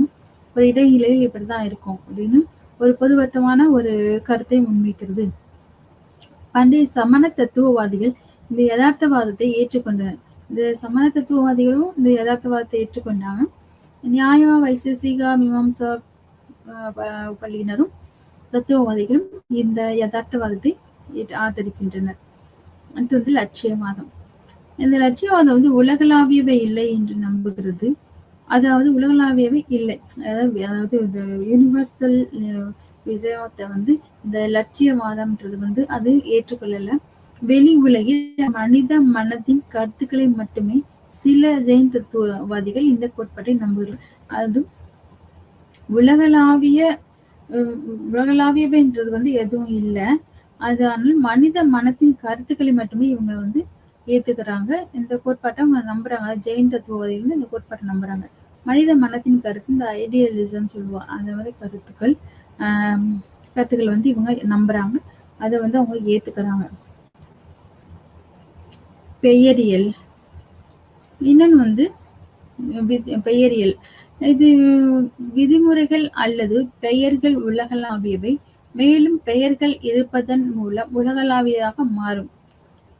ஒரு இடைநிலையில் இப்படிதான் இருக்கும் அப்படின்னு ஒரு பொதுவத்தமான ஒரு கருத்தை முன்வைக்கிறது. பண்டைய சமண தத்துவவாதிகள் இந்த யதார்த்தவாதத்தை ஏற்றுக்கொண்டனர். இந்த சமண தத்துவவாதிகளும் இந்த யதார்த்தவாதத்தை ஏற்றுக்கொண்டாங்க. நியாய, வைசேசிகா, மீமாம்சா பள்ளியினரும் தத்துவவாதிகளும் இந்த யதார்த்தவாதத்தை ஆதரிக்கின்றனர். அடுத்து வந்து லட்சியவாதம். இந்த லட்சியவாதம் வந்து உலகளாவியவை இல்லை என்று நம்புகிறது. அதாவது உலகளாவியவை இல்லை. அதாவது இந்த யூனிவர்சல் விஷயத்தை வந்து இந்த லட்சியவாதம்ன்றது வந்து அது ஏற்றுக்கொள்ளல. வெளி உலகில் மனித மனதின் கருத்துக்களை மட்டுமே சில ஜெயின் தத்துவவாதிகள் இந்த கோட்பாட்டை நம்புகிறார்கள். அது உலகளாவியவைன்றது வந்து எதுவும் இல்லை. அது ஆனால் மனித மனத்தின் கருத்துக்களை மட்டுமே இவங்க வந்து ஏத்துக்கிறாங்க. இந்த கோட்பாட்டை அவங்க நம்புறாங்க. ஜெயின் தத்துவவாதிகள் வந்து இந்த கோட்பாட்டை நம்புறாங்க. மனித மனத்தின் கருத்து இந்த ஐடியலிசம் சொல்லுவாங்க. அந்த மாதிரி கருத்துக்கள் வந்து இவங்க நம்புறாங்க. அதை வந்து அவங்க ஏத்துக்கிறாங்க. பெயரியல். இன்னொன்று வந்து பெயரியல். இது விதிமுறைகள் அல்லது பெயர்கள் உலகளாவியவை, மேலும் பெயர்கள் இருப்பதன் மூலம் உலகளாவியதாக மாறும்.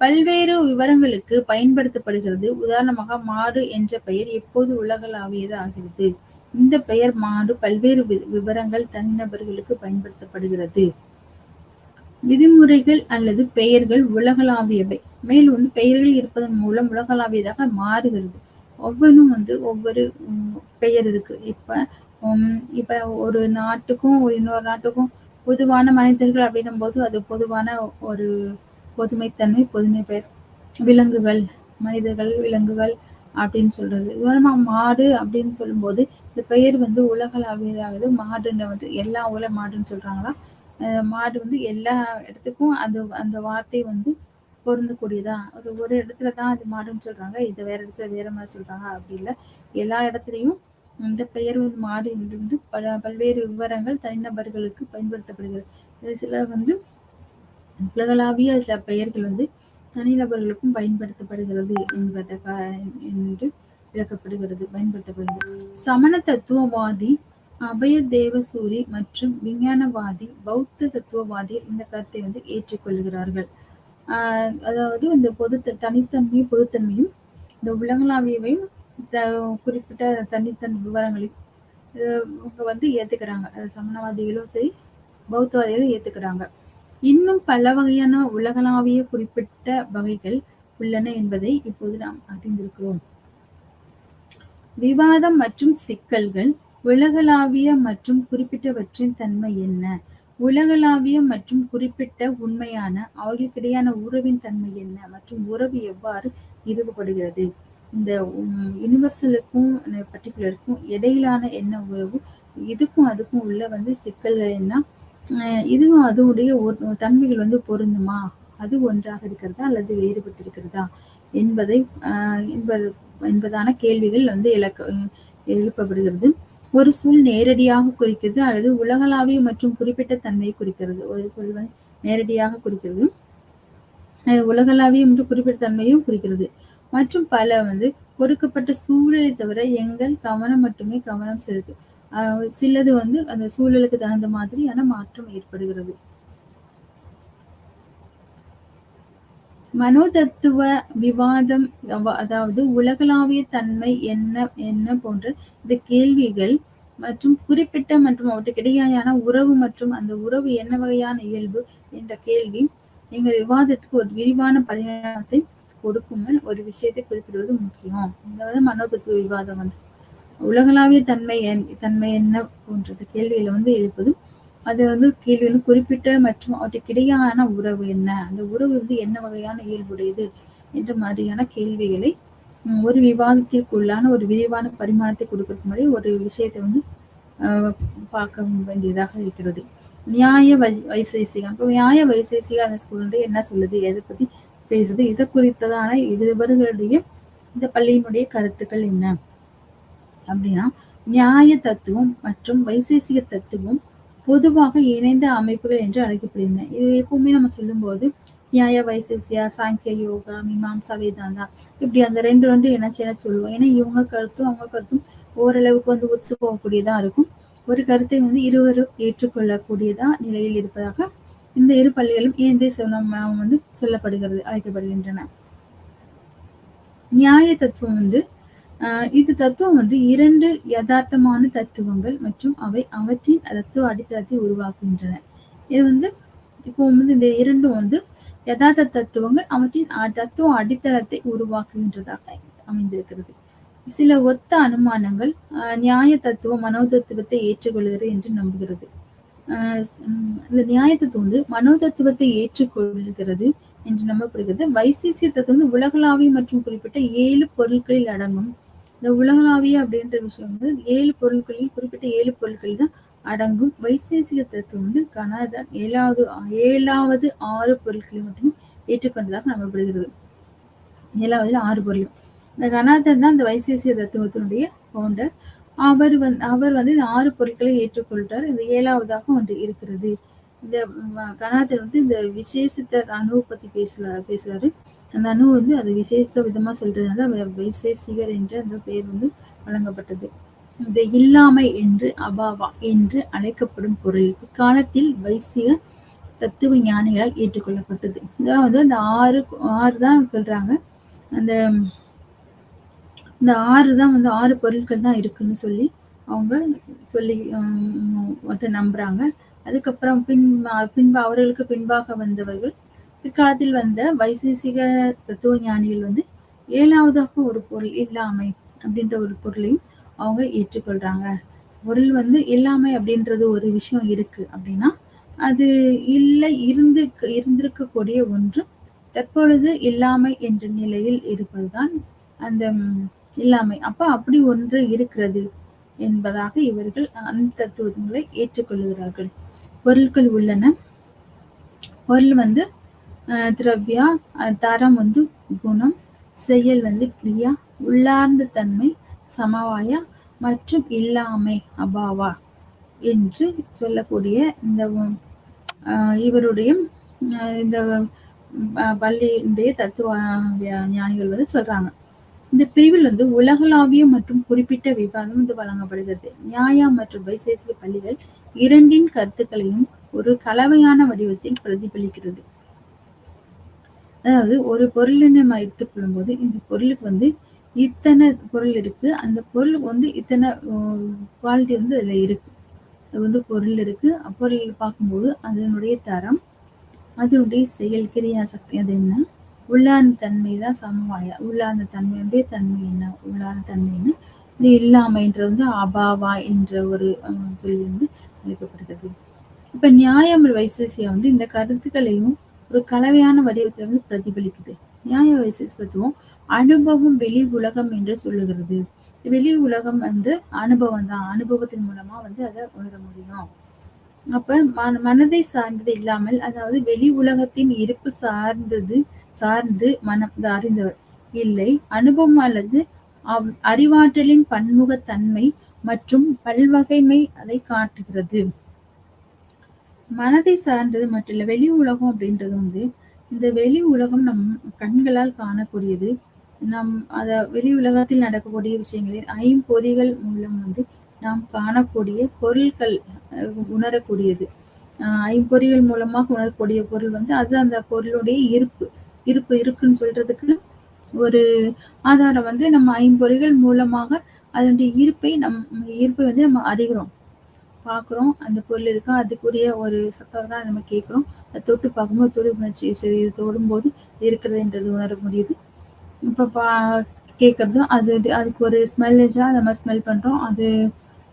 பல்வேறு விவரங்களுக்கு பயன்படுத்தப்படுகிறது. உதாரணமாக மாடு என்ற பெயர் எப்போது உலகளாவியது ஆகிறது. இந்த பெயர் மாடு பல்வேறு விவரங்கள் தனிநபர்களுக்கு பயன்படுத்தப்படுகிறது. விதிமுறைகள் அல்லது பெயர்கள் உலகளாவியவை, மேலும் வந்து பெயர்கள் இருப்பதன் மூலம் உலகளாவியதாக மாறுகிறது. ஒவ்வொன்றும் வந்து ஒவ்வொரு பெயர் இருக்கு. இப்ப ஒரு நாட்டுக்கும் இன்னொரு நாட்டுக்கும் பொதுவான மனிதர்கள் அப்படின்னும் போது அது பொதுவான ஒரு பொதுமைத்தன்மை, பொதுமை பெயர். விலங்குகள், மனிதர்கள், விலங்குகள் அப்படின்னு சொல்றது. உதாரணமா மாடு அப்படின்னு சொல்லும்போது இந்த பெயர் வந்து உலகளாவியதாகுது. மாடுன்னு வந்து எல்லா ஊர்ல மாடுன்னு சொல்றாங்களா? மாடு வந்து எல்லா இடத்துக்கும் அந்த வார்த்தை வந்து பொருந்தக்கூடியதா? ஒரு இடத்துல தான் அது மாடுன்னு சொல்றாங்க, இது வேற இடத்துல வேற மாதிரி சொல்றாங்க அப்படி இல்லை. எல்லா இடத்துலையும் இந்த பெயர் வந்து மாடு என்று வந்து பல்வேறு விவரங்கள் தனிநபர்களுக்கு பயன்படுத்தப்படுகிறது. சில வந்து உலகளாவிய சில பெயர்கள் வந்து தனிநபர்களுக்கும் பயன்படுத்தப்படுகிறது என்று விளக்கப்படுகிறது, பயன்படுத்தப்படுகிறது. சமண தத்துவவாதி அபய தேவசூரி மற்றும் விஞ்ஞானவாதி பௌத்த தத்துவவாதிகள் இந்த கருத்தை வந்து ஏற்றுக்கொள்கிறார்கள். அதாவது இந்த தனித்தன்மையும் பொதுத்தன்மையும் இந்த உலகளாவியவையும் குறிப்பிட்ட தனித்தன் விவரங்களையும் இவங்க வந்து ஏத்துக்கிறாங்க. சமணவாதிகளும் சரி, பௌத்தவாதிகளும் ஏத்துக்கிறாங்க. இன்னும் பல வகையான உலகளாவிய குறிப்பிட்ட வகைகள் உள்ளன என்பதை இப்போது நாம் அறிந்திருக்கிறோம். விவாதம் மற்றும் சிக்கல்கள். உலகளாவிய மற்றும் குறிப்பிட்டவற்றின் தன்மை என்ன? உலகளாவிய மற்றும் குறிப்பிட்ட உண்மையான அவர்களுக்கிடையான உறவின் தன்மை என்ன மற்றும் உறவு எவ்வாறு நிறுவப்படுகிறது? இந்த யுனிவர்சலுக்கும் பர்டிகுலருக்கும் இடையிலான என்ன உறவு, இதுக்கும் அதுக்கும் உள்ள வந்து சிக்கல்கள் என்ன, இதுவும் அதோடைய தன்மைகள் வந்து பொருந்துமா, அது ஒன்றாக இருக்கிறதா அல்லது வேறுபட்டு இருக்கிறதா என்பதை என்பதான கேள்விகள் வந்து எழுப்பப்படுகிறது. ஒரு சொல் நேரடியாக குறிக்கிறது அல்லது உலகளாவிய மற்றும் குறிப்பிட்ட தன்மையை குறிக்கிறது. ஒரு சொல் வந்து நேரடியாக குறிக்கிறது, உலகளாவிய மற்றும் குறிப்பிட்ட தன்மையும் குறிக்கிறது. மற்றும் பல வந்து கொடுக்கப்பட்ட சூழலை தவிர எங்கள் கவனம் மட்டுமே கவனம் செலுத்தும். சிலது வந்து அந்த சூழலுக்கு தகுந்த மாதிரியான மாற்றம் ஏற்படுகிறது. மனோதத்துவ விவாதம், அதாவது உலகளாவிய தன்மை என்ன என்ன போன்ற இந்த கேள்விகள் மற்றும் குறிப்பிட்ட மற்றும் அவற்றுக்கிடையேயான உறவு மற்றும் அந்த உறவு என்ன வகையான இயல்பு என்ற கேள்வி எங்கள் விவாதத்துக்கு ஒரு விரிவான பரிணாமத்தை கொடுக்கும் ஒரு விஷயத்தை குறிப்பிடுவது முக்கியம். அதாவது மனோதத்துவ விவாதம் வந்து உலகளாவிய தன்மை என்ன போன்ற கேள்வியில வந்து எழுப்பது. அது வந்து கேள்வி வந்து குறிப்பிட்ட மற்றும் அவற்றுக்கிடையான உறவு என்ன, அந்த உறவு வந்து என்ன வகையான இயல்புடையது என்ற மாதிரியான கேள்விகளை ஒரு விவாதத்திற்குள்ளான ஒரு விரிவான பரிமாணத்தை கொடுக்கறதுக்கு முன்னாடி ஒரு விஷயத்தை வந்து பார்க்க வேண்டியதாக இருக்கிறது. நியாய வைசேசிகம். இப்போ நியாய வைசேசிக அந்த ஸ்கூல் வந்து என்ன சொல்லுது, எதை பத்தி பேசுது, இதை குறித்ததான இவர்களுடைய இந்த பள்ளியினுடைய கருத்துக்கள் என்ன அப்படின்னா, நியாய தத்துவம் மற்றும் வைசேசிக தத்துவம் பொதுவாக இணைந்த அமைப்புகள் என்று அழைக்கப்படுகின்றன. இது எப்பவுமே நம்ம சொல்லும்போது நியாய வைசேசியா, சாங்கிய யோகா, மீமாம்சா, வேதாந்தா இப்படி அந்த ரெண்டு இணைச்சு சொல்லுவோம். ஏன்னா இவங்க கருத்தும் அவங்க கருத்தும் ஓரளவுக்கு வந்து ஒத்து போகக்கூடியதா இருக்கும். ஒரு கருத்தை வந்து இருவரும் ஏற்றுக்கொள்ளக்கூடியதா நிலையில் இருப்பதாக இந்த இரு பள்ளிகளும் இணைந்தே வந்து சொல்லப்படுகிறது, அழைக்கப்படுகின்றன. நியாய தத்துவம் வந்து இது தத்துவம் வந்து இரண்டு யதார்த்தமான தத்துவங்கள் மற்றும் அவை அவற்றின் தத்துவ அடித்தளத்தை உருவாக்குகின்றன. இது வந்து இப்போ வந்து இந்த இரண்டும் வந்து யதார்த்த தத்துவங்கள் அவற்றின் தத்துவ அடித்தளத்தை உருவாக்குகின்றதாக அமைந்திருக்கிறது. சில ஒத்த அனுமானங்கள் நியாய தத்துவம் மனோதத்துவத்தை ஏற்றுக்கொள்கிறது என்று நம்புகிறது. இந்த நியாய தத்துவம் வந்து மனோதத்துவத்தை ஏற்றுக்கொள்கிறது என்று நம்பப்படுகிறது. வைசேசிய தத்துவம் வந்து உலகளாவிய மற்றும் குறிப்பிட்ட 7 பொருட்களில் அடங்கும். இந்த உலகளாவிய அப்படின்ற விஷயம் வந்து 7 பொருட்களில் குறிப்பிட்ட 7 பொருட்களில் தான் அடங்கும். வைசேசிக தத்துவம் வந்து கனதான் 7வது 6 பொருட்களை மட்டும் ஏற்றுக்கொண்டதாக நம்பப்படுகிறது. 7வது 6 பொருளும். இந்த கனாதன் தான் இந்த வைசேசிக தத்துவத்தினுடைய பவுண்டர். அவர் வந்து இந்த 6 பொருட்களை ஏற்றுக்கொள்றார். இந்த 7வதாக ஒன்று இருக்கிறது. இந்த கனாதன் வந்து இந்த விசேஷித்த அணுவை பத்தி பேசுறாரு. அந்த அணு வந்து அது விசேஷ விதமா சொல்றதுனால வைசேசிகர் என்ற அந்த பெயர் வந்து வழங்கப்பட்டது. இந்த இல்லாமை என்று அபாவா என்று அழைக்கப்படும் பொருள் இக்காலத்தில் வைசிக தத்துவ ஞானிகளால் ஏற்றுக்கொள்ளப்பட்டது. அதாவது அந்த ஆறு தான் சொல்றாங்க. அந்த 6 தான் வந்து 6 பொருட்கள் தான் இருக்குன்னு சொல்லி அவங்க சொல்லி நம்புறாங்க. அதுக்கப்புறம் அவர்களுக்கு பின்பாக வந்தவர்கள் பிற்காலத்தில் வந்த வைசேசிக தத்துவ ஞானிகள் வந்து 7வதாக ஒரு பொருள் இல்லாமை அப்படின்ற ஒரு பொருளையும் அவங்க ஏற்றுக்கொள்றாங்க. பொருள் வந்து இல்லாமை அப்படின்றது ஒரு விஷயம் இருக்கு அப்படின்னா அது இல்லை இருந்திருக்கக்கூடிய ஒன்று தற்பொழுது இல்லாமை என்ற நிலையில் இருப்பதுதான் அந்த இல்லாமை. அப்ப அப்படி ஒன்று இருக்கிறது என்பதாக இவர்கள் அந்த தத்துவங்களை ஏற்றுக்கொள்கிறார்கள். பொருட்கள் உள்ளன. பொருள் வந்து திரவியா, தரம் வந்து குணம், செயல் வந்து கிரியா, உள்ளார்ந்த தன்மை சமவாயா மற்றும் இல்லாமை அபாவா என்று சொல்லக்கூடிய இந்த இவருடைய இந்த பள்ளியினுடைய தத்துவ ஞானிகள் வந்து சொல்றாங்க. இந்த பிரிவில் வந்து உலகளாவிய மற்றும் குறிப்பிட்ட விவாதம் வந்து வழங்கப்படுகிறது. நியாயா மற்றும் வைசேசிக பள்ளிகள் இரண்டின் கருத்துக்களையும் ஒரு கலவையான வடிவத்தில் பிரதிபலிக்கிறது. அதாவது ஒரு பொருளை நம்ம எடுத்துக்கொள்ளும் போது இந்த பொருளுக்கு வந்து இத்தனை பொருள் இருக்கு. அந்த பொருள் வந்து இத்தனை குவாலிட்டி வந்து அதுல இருக்கு. அது வந்து பொருள் இருக்கு. பொருள் பார்க்கும்போது அதனுடைய தரம், அதனுடைய செயல் கிரியா சக்தி அது என்ன? உள்ளார்ந்த தன்மை தான் சமவாய. உள்ளார்ந்த தன்மையுடைய தன்மை என்ன? உள்ளார்ந்த தன்மை என்ன? இது இல்லாமைன்றது வந்து அபாவா என்ற ஒரு சொல்லி வந்து அழைக்கப்படுகிறது. இப்ப நியாயம் வைசேசியம் வந்து இந்த கருத்துக்களையும் ஒரு கலவையான வடிவத்தில் வந்து பிரதிபலிக்குது. நியாய வைசேஷத்துவம் அனுபவம் வெளி உலகம் என்று சொல்லுகிறது. வெளி உலகம் வந்து அனுபவம் தான். அனுபவத்தின் மூலமா வந்து அதை உணர முடியும். அப்ப மனதை சார்ந்தது இல்லாமல், அதாவது வெளி உலகத்தின் இருப்பு சார்ந்து மனம் அறிந்தவர் இல்லை. அனுபவம் அல்லது அறிவாற்றலின் பன்முகத்தன்மை மற்றும் பல்வகைமை அதை காட்டுகிறது. மனதை சார்ந்தது மட்டும் இல்ல. வெளி உலகம் அப்படின்றது வந்து இந்த வெளி உலகம் நம் கண்களால் காணக்கூடியது. அத வெளி உலகத்தில் நடக்கக்கூடிய விஷயங்களில் ஐம்பொறிகள் மூலம் வந்து நாம் காணக்கூடிய பொருட்கள் உணரக்கூடியது. ஐம்பொறிகள் மூலமாக உணரக்கூடிய பொருள் வந்து அது அந்த பொருளுடைய இருப்பு இருக்குன்னு சொல்றதுக்கு ஒரு ஆதாரம் வந்து நம்ம ஐம்பொறிகள் மூலமாக அதனுடைய இருப்பை வந்து நம்ம அறிகிறோம், பார்க்குறோம். அந்த பொருள் இருக்கா, அதுக்குரிய ஒரு சத்தம் தான் நம்ம கேட்குறோம். அதை தொட்டு பார்க்கும்போது தொடு உணர்ச்சி சரி தொடும்போது இருக்கிறதுன்றது உணர முடியுது. இப்போ கேட்குறதும் அதுக்கு ஒரு ஸ்மெல் இருந்துச்சுன்னா நம்ம ஸ்மெல் பண்ணுறோம். அது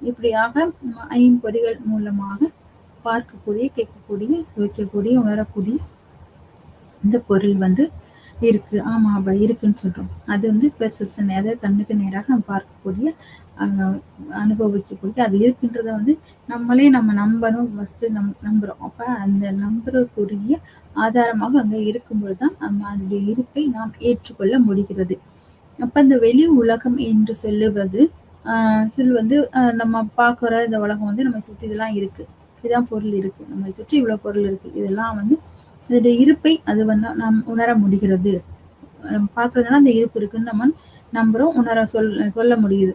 இப்படியாக ஐம்பொறிகள் மூலமாக பார்க்கக்கூடிய, கேட்கக்கூடிய, சுவைக்கக்கூடிய, உணரக்கூடிய இந்த பொருள் வந்து இருக்கு. ஆமா இருக்குன்னு சொல்றோம். அது வந்து பெர்செப்ஷன், அதாவது கண்ணுக்கு நேராக நம்ம பார்க்கக்கூடிய, அனுபவிக்கக்கூடிய, அது இருக்குன்றத வந்து நம்மளே நம்ம நம்பணும். ஃபர்ஸ்ட் நம்புறோம். அப்ப அந்த நம்புறதுக்குரிய ஆதாரமாக அங்க இருக்கும்போது தான் நம்ம அதனுடைய இருப்பை நாம் ஏற்றுக்கொள்ள முடிகிறது. அப்ப இந்த வெளி உலகம் என்று சொல்லுவது வந்து நம்ம பார்க்குற இந்த உலகம் வந்து நம்ம சுற்றி இதெல்லாம் இருக்கு, இதுதான் பொருள் இருக்கு, நம்மளை சுற்றி இவ்வளவு பொருள் இருக்கு, இதெல்லாம் வந்து இதோடைய இருப்பை அது வந்து நாம் உணர முடிகிறது. பார்க்கறதுனால அந்த இருப்பு இருக்குன்னு நம்ம நம்புறோம், சொல்ல முடியுது.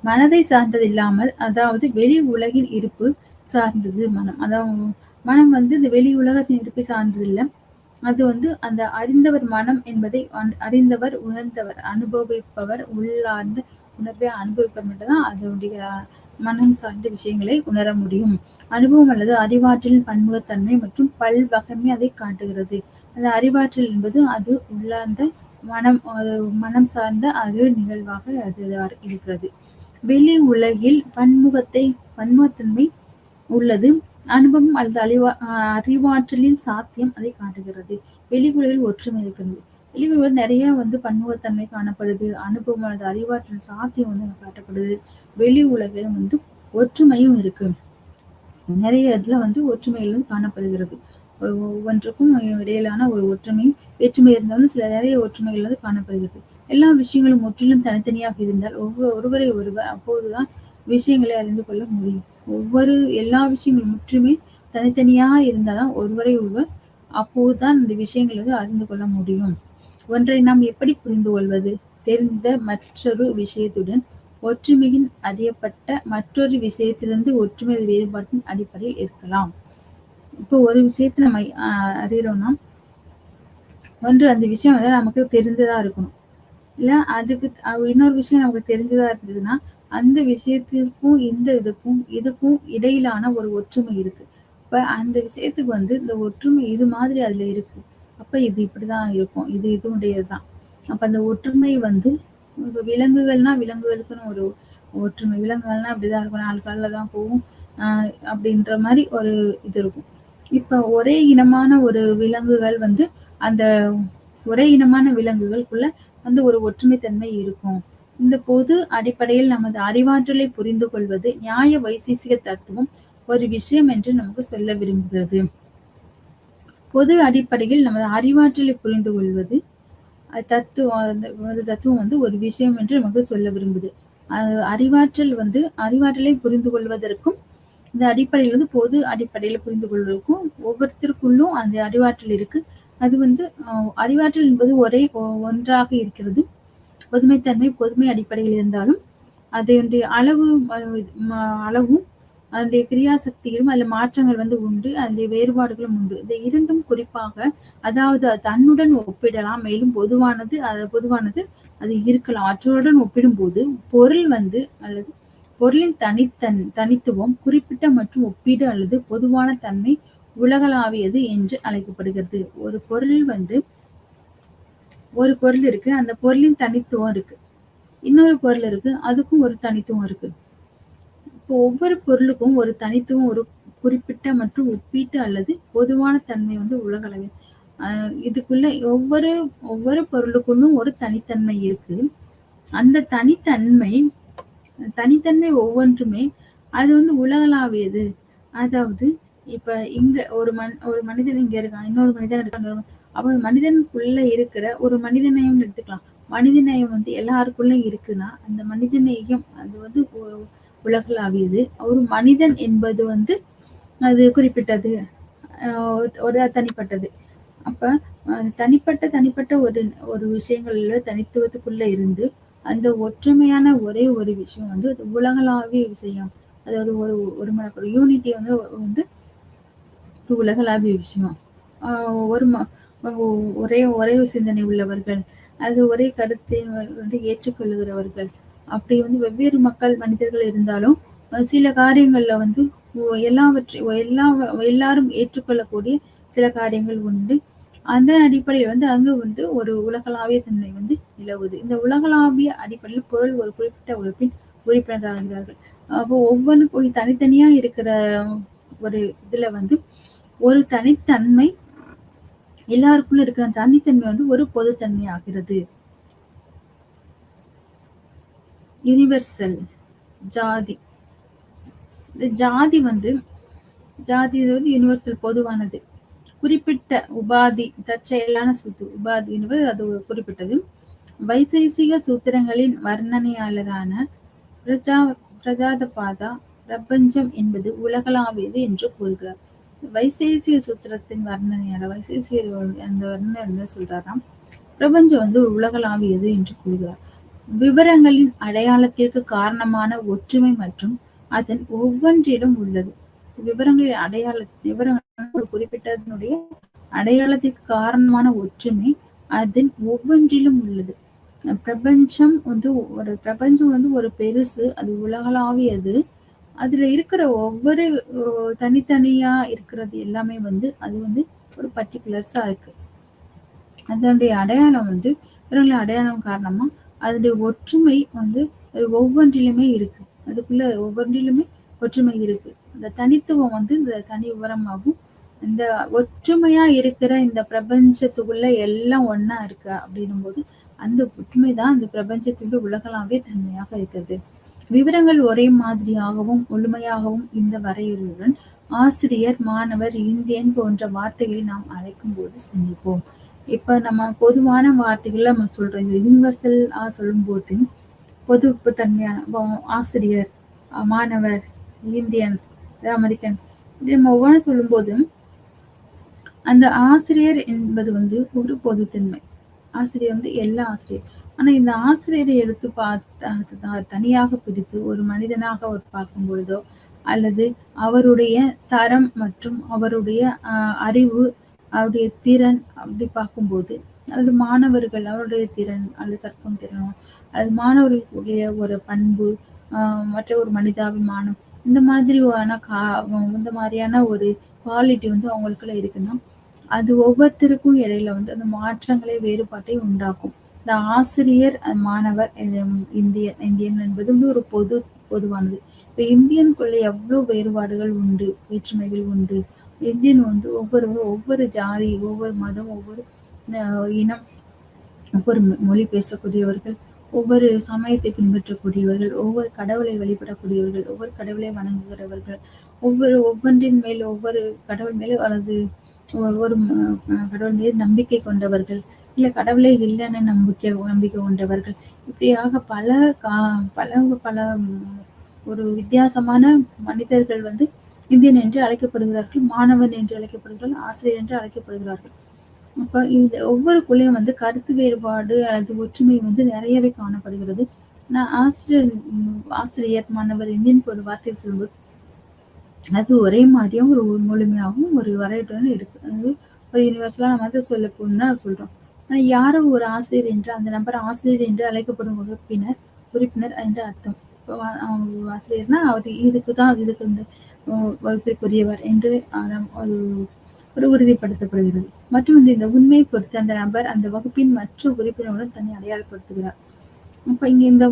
மனதை சார்ந்தது இல்லாமல், அதாவது வெளி உலகின் இருப்பு சார்ந்தது மனம். அதாவது மனம் வந்து இந்த வெளி உலகத்தின் இருப்பை சார்ந்தது இல்லை. அது வந்து அந்த அறிந்தவர் மனம் என்பதை அறிந்தவர், உணர்ந்தவர், அனுபவிப்பவர், உள்ளார்ந்த உணர்வை அனுபவிப்பவர் மட்டும்தான் அதனுடைய மனம் சார்ந்த விஷயங்களை உணர முடியும். அனுபவம் அல்லது அறிவாற்றலின் பன்முகத்தன்மை மற்றும் பல்வகைமை அதை காட்டுகிறது. அந்த அறிவாற்றல் என்பது அது உள்ளார்ந்த மனம் சார்ந்த அது நிகழ்வாக அது இருக்கிறது. வெளி உலகில் பன்முகத்தன்மை உள்ளது. அனுபவம் அல்லது அறிவாற்றலின் சாத்தியம் அதை காட்டுகிறது. வெளி உலகில் ஒற்றுமை இருக்கிறது. வெளி உலகில் நிறைய வந்து பன்முகத்தன்மை காணப்படுது. அனுபவம் அல்லது அறிவாற்றல் சாத்தியம் வந்து காட்டப்படுது. வெளி உலகில் வந்து ஒற்றுமையும் இருக்கு. நிறைய இதுல வந்து ஒற்றுமைகள் வந்து காணப்படுகிறது. ஒவ்வொன்றுக்கும் இடையிலான ஒரு ஒற்றுமையும் வேற்றுமை இருந்தாலும் சில நிறைய ஒற்றுமைகள் வந்து காணப்படுகிறது. எல்லா விஷயங்களும் முற்றிலும் தனித்தனியாக இருந்தால் ஒருவரை ஒருவர் அப்போதுதான் விஷயங்களை அறிந்து கொள்ள முடியும். எல்லா விஷயங்களும் முற்றுமே தனித்தனியாக இருந்தால்தான் ஒருவரை ஒருவர் அப்போதுதான் இந்த விஷயங்களை வந்து அறிந்து கொள்ள முடியும். ஒன்றை நாம் எப்படி புரிந்து கொள்வது? தெரிந்த மற்றொரு விஷயத்துடன் ஒற்றுமையின் அறியப்பட்ட மற்றொரு விஷயத்திலிருந்து ஒற்றுமை வேறுபாட்டின் அடிப்படையில் இருக்கலாம். இப்போ ஒரு விஷயத்தை நம்ம அறிகிறோம்னா ஒன்று அந்த விஷயம் வந்து நமக்கு தெரிந்ததா இருக்கணும். இல்ல அதுக்கு இன்னொரு விஷயம் நமக்கு தெரிஞ்சதா இருந்ததுன்னா அந்த விஷயத்திற்கும் இதுக்கும் இடையிலான ஒரு ஒற்றுமை இருக்கு. இப்ப அந்த விஷயத்துக்கு வந்து இந்த ஒற்றுமை இது மாதிரி அதுல இருக்கு. அப்ப இது இப்படிதான் இருக்கும். இது இதனுடையதுதான். அப்ப அந்த ஒற்றுமை வந்து இப்ப விலங்குகளுக்குன்னு ஒரு ஒற்றுமை. விலங்குகள்னா அப்படிதான் இருக்கும். 4 கால்ல தான் போகும். அப்படின்ற மாதிரி ஒரு இது இருக்கும். இப்ப ஒரே இனமான ஒரு விலங்குகள் வந்து அந்த ஒரே இனமான விலங்குகளுக்குள்ள வந்து ஒரு ஒற்றுமைத்தன்மை இருக்கும். இந்த பொது அடிப்படையில் நமது அறிவாற்றலை புரிந்து கொள்வது நியாய வைசேசிக தத்துவம் ஒரு விஷயம் என்று நமக்கு சொல்ல விரும்புகிறது. பொது அடிப்படையில் நமது அறிவாற்றலை புரிந்து கொள்வது தத்துவம் வந்து ஒரு விஷயம் என்று நமக்கு சொல்ல விரும்புது. அறிவாற்றலை புரிந்து கொள்வதற்கும் இந்த அடிப்படையில் வந்து பொது அடிப்படையில புரிந்து கொள்வதற்கும் ஒவ்வொருத்தருக்குள்ளும் அந்த அறிவாற்றல் இருக்கு. அது வந்து அறிவாற்றல் என்பது ஒன்றாக இருக்கிறது. பொதுமை அடிப்படையில் இருந்தாலும் அதனுடைய அளவும் அதனுடைய கிரியாசக்திகளும் அதுல மாற்றங்கள் வந்து உண்டு. அதனுடைய வேறுபாடுகளும் உண்டு. இந்த இரண்டும் குறிப்பாக அதாவது தன்னுடன் ஒப்பிடலாம். மேலும் பொதுவானது அது இருக்கலாம். அவற்றுடன் ஒப்பிடும்போது பொருள் வந்து அல்லது பொருளின் தனித்துவம் குறிப்பிட்ட மற்றும் ஒப்பீடு அல்லது பொதுவான தன்மை உலகளாவியது என்று அழைக்கப்படுகிறது. ஒரு பொருள் இருக்கு. அந்த பொருளின் தனித்துவம் இருக்கு. இன்னொரு பொருள் இருக்கு. அதுக்கும் ஒரு தனித்துவம் இருக்கு. இப்போ ஒவ்வொரு பொருளுக்கும் ஒரு தனித்துவம், ஒரு குறிப்பிட்ட மற்றும் ஒப்பீட்டு அல்லது பொதுவான தன்மை வந்து உலகளவில். இதுக்குள்ள ஒவ்வொரு ஒவ்வொரு பொருளுக்குள்ளும் ஒரு தனித்தன்மை இருக்கு. அந்த தனித்தன்மை ஒவ்வொன்றுமே அது வந்து உலகளாவியது. அதாவது இப்ப இங்க ஒரு மனிதன் இங்க இருக்கான். இன்னொரு மனிதன் இருக்கான். அப்ப மனிதனுக்குள்ள இருக்கிற ஒரு மனிதநேயம் எடுத்துக்கலாம். மனிதநேயம் வந்து எல்லாருக்குள்ள இருக்குன்னா, அந்த மனிதநேயம் அது வந்து உலகளாவியது. ஒரு மனிதன் என்பது வந்து அது குறிப்பிட்டது. ஒரு தனிப்பட்டது. அப்ப தனிப்பட்ட ஒரு ஒரு விஷயங்கள்ல தனித்துவத்துக்குள்ள இருந்து அந்த ஒற்றுமையான ஒரே ஒரு விஷயம் வந்து அது உலகளாவிய விஷயம். அதாவது ஒரு யூனிட்டி வந்து வந்து உலகளாவிய விஷயம். ஒரு ஒரே ஒரே சிந்தனை உள்ளவர்கள், அது ஒரே கருத்தை வந்து ஏற்றுக்கொள்கிறவர்கள். அப்படி வந்து வெவ்வேறு மனிதர்கள் இருந்தாலும் சில காரியங்கள்ல வந்து எல்லாரும் ஏற்றுக்கொள்ளக்கூடிய சில காரியங்கள் உண்டு. அந்த அடிப்படையில் வந்து அங்கு வந்து ஒரு உலகளாவிய தன்மை வந்து நிலவுது. இந்த உலகளாவிய அடிப்படையில் பொருள் ஒரு குறிப்பிட்ட வகுப்பின் உறுப்பினராகிறார்கள். அப்போ ஒவ்வொன்றுக்குள் தனித்தனியா இருக்கிற ஒரு இதுல வந்து ஒரு தனித்தன்மை எல்லாருக்குள்ள இருக்கிற தனித்தன்மை வந்து ஒரு பொதுத்தன்மை ஆகிறது. யுனிவர்சல் ஜாதி. இந்த ஜாதி வந்து யுனிவர்சல் பொதுவானது. குறிப்பிட்ட உபாதி தற்செயலான சொத்து உபாதி என்பது அது குறிப்பிட்டது. வைசேசிக சூத்திரங்களின் வர்ணனையாளரான பிரஜாதபாதா பிரபஞ்சம் என்பது உலகளாவியது என்று கூறுகிறார். வைசேசிய சூத்திரத்தின் வர்ணனையாளர் அந்த வர்ணனை என்ன சொல்றாராம், பிரபஞ்சம் வந்து உலகளாவியது என்று கூறுகிறார். விவரங்களின் அடையாளத்திற்கு காரணமான ஒற்றுமை மற்றும் அதன் ஒவ்வொன்றிலும் உள்ளது. விவரங்கள் குறிப்பிட்டதனுடைய அடையாளத்திற்கு காரணமான ஒற்றுமை அதன் ஒவ்வொன்றிலும் உள்ளது. பிரபஞ்சம் வந்து ஒரு பெருசு, அது உலகளாவியது. அதுல இருக்கிற ஒவ்வொரு தனித்தனியா இருக்கிறது எல்லாமே வந்து அது வந்து ஒரு பர்டிகுலர்ஸா இருக்கு. அதனுடைய அடையாளம் வந்து அடையாளம் காரணமா அதனுடைய ஒற்றுமை வந்து ஒவ்வொன்றிலுமே இருக்கு. அதுக்குள்ள ஒவ்வொன்றிலுமே ஒற்றுமை இருக்கு. இந்த தனித்துவம் வந்து இந்த தனி விவரமாகவும் இந்த ஒற்றுமையா இருக்கிற இந்த பிரபஞ்சத்துக்குள்ள எல்லாம் ஒன்னா இருக்கு அப்படின்னும் போது அந்த ஒற்றுமை தான் இந்த பிரபஞ்சத்தினுடைய உலகளாவிய தன்மையாக இருக்கிறது. விவரங்கள் ஒரே மாதிரியாகவும் முழுமையாகவும் இந்த வரையறையுடன் ஆசிரியர், மாணவர், இந்தியன் போன்ற வார்த்தைகளை நாம் அழைக்கும் போது சிந்திப்போம். இப்ப நம்ம பொதுவான வார்த்தைகள்ல நம்ம சொல்றோம். இந்த யூனிவர்சல் சொல்லும் போது பொது தன்மையான ஆசிரியர், மாணவர், இந்தியன், அமெரிக்கன் இப்படி நம்ம ஒவ்வொன்றும் சொல்லும் போது அந்த ஆசிரியர் என்பது வந்து ஒரு பொதுத்தன்மை. ஆசிரியர் வந்து எல்லா ஆசிரியர். ஆனா இந்த ஆசிரியரை எடுத்து தனியாக பிரித்து ஒரு மனிதனாக அவர் பார்க்கும் பொழுதோ அல்லது அவருடைய தரம் மற்றும் அவருடைய அறிவு, அவருடைய திறன் அப்படி பார்க்கும்போது, அல்லது மாணவர்கள் அவருடைய திறன் அல்லது கற்கும் திறனோ அல்லது மாணவர்களுடைய ஒரு பண்பு, மற்ற ஒரு மனிதாபிமானம், இந்த மாதிரியான ஒரு குவாலிட்டி வந்து அவங்களுக்குள்ள இருக்குன்னா அது ஒவ்வொருத்தருக்கும் இடையில வந்து அந்த மாற்றங்களை வேறுபாட்டை உண்டாக்கும். இந்த ஆசிரியர், மாணவர், இந்தியன் என்பது வந்து ஒரு பொதுவானது. இப்ப இந்தியனுக்குள்ள எவ்வளவு வேறுபாடுகள் உண்டு, வேற்றுமைகள் உண்டு. இந்தியன் வந்து ஒவ்வொரு ஜாதி, ஒவ்வொரு மதம், ஒவ்வொரு இனம், ஒவ்வொரு மொழி பேசக்கூடியவர்கள், ஒவ்வொரு சமயத்தை பின்பற்றக்கூடியவர்கள், ஒவ்வொரு கடவுளை வழிபடக்கூடியவர்கள், ஒவ்வொரு கடவுளை வணங்குகிறவர்கள், ஒவ்வொன்றின் மேல் ஒவ்வொரு கடவுள் மேலே அல்லது ஒவ்வொரு கடவுள் மீது நம்பிக்கை கொண்டவர்கள், இல்ல கடவுளே இல்லைன்னு நம்பிக்கை கொண்டவர்கள், இப்படியாக பல ஒரு வித்தியாசமான மனிதர்கள் வந்து இந்தியன் என்று அழைக்கப்படுகிறார்கள், மாணவன் என்று அழைக்கப்படுகிறார்கள், ஆசிரியர் என்று அழைக்கப்படுகிறார்கள். அப்ப இந்த ஒவ்வொருக்குள்ளேயும் வந்து கருத்து வேறுபாடு அல்லது ஒற்றுமை வந்து நிறையவே காணப்படுகிறது. நான் ஆசிரியர், மாணவர், இந்தியன் ஒரு வார்த்தை சொல்லும்போது அது ஒரே மாதிரியும் ஒரு முழுமையாகவும் ஒரு வரையறையுடன் இருக்கு. அதாவது ஒரு யூனிவர்சலா நம்ம வந்து சொல்ல போனா சொல்றோம். ஆனா யாரோ ஒரு ஆசிரியர் என்று அந்த நபர் ஆசிரியர் என்று அழைக்கப்படும் உறுப்பினர் என்று அர்த்தம். இப்போ ஆசிரியர்னா அது இதுக்கு இந்த வகுப்பிற்குரியவர் என்று ஒரு ஒரு உறுதிப்படுத்தப்படுகிறது. மற்றும் இந்த உண்மையை பொறுத்து அந்த நபர் அந்த வகுப்பின் மற்ற உறுப்பினருடன் தன்னை அடையாளப்படுத்துகிறார். அப்ப இங்க இந்த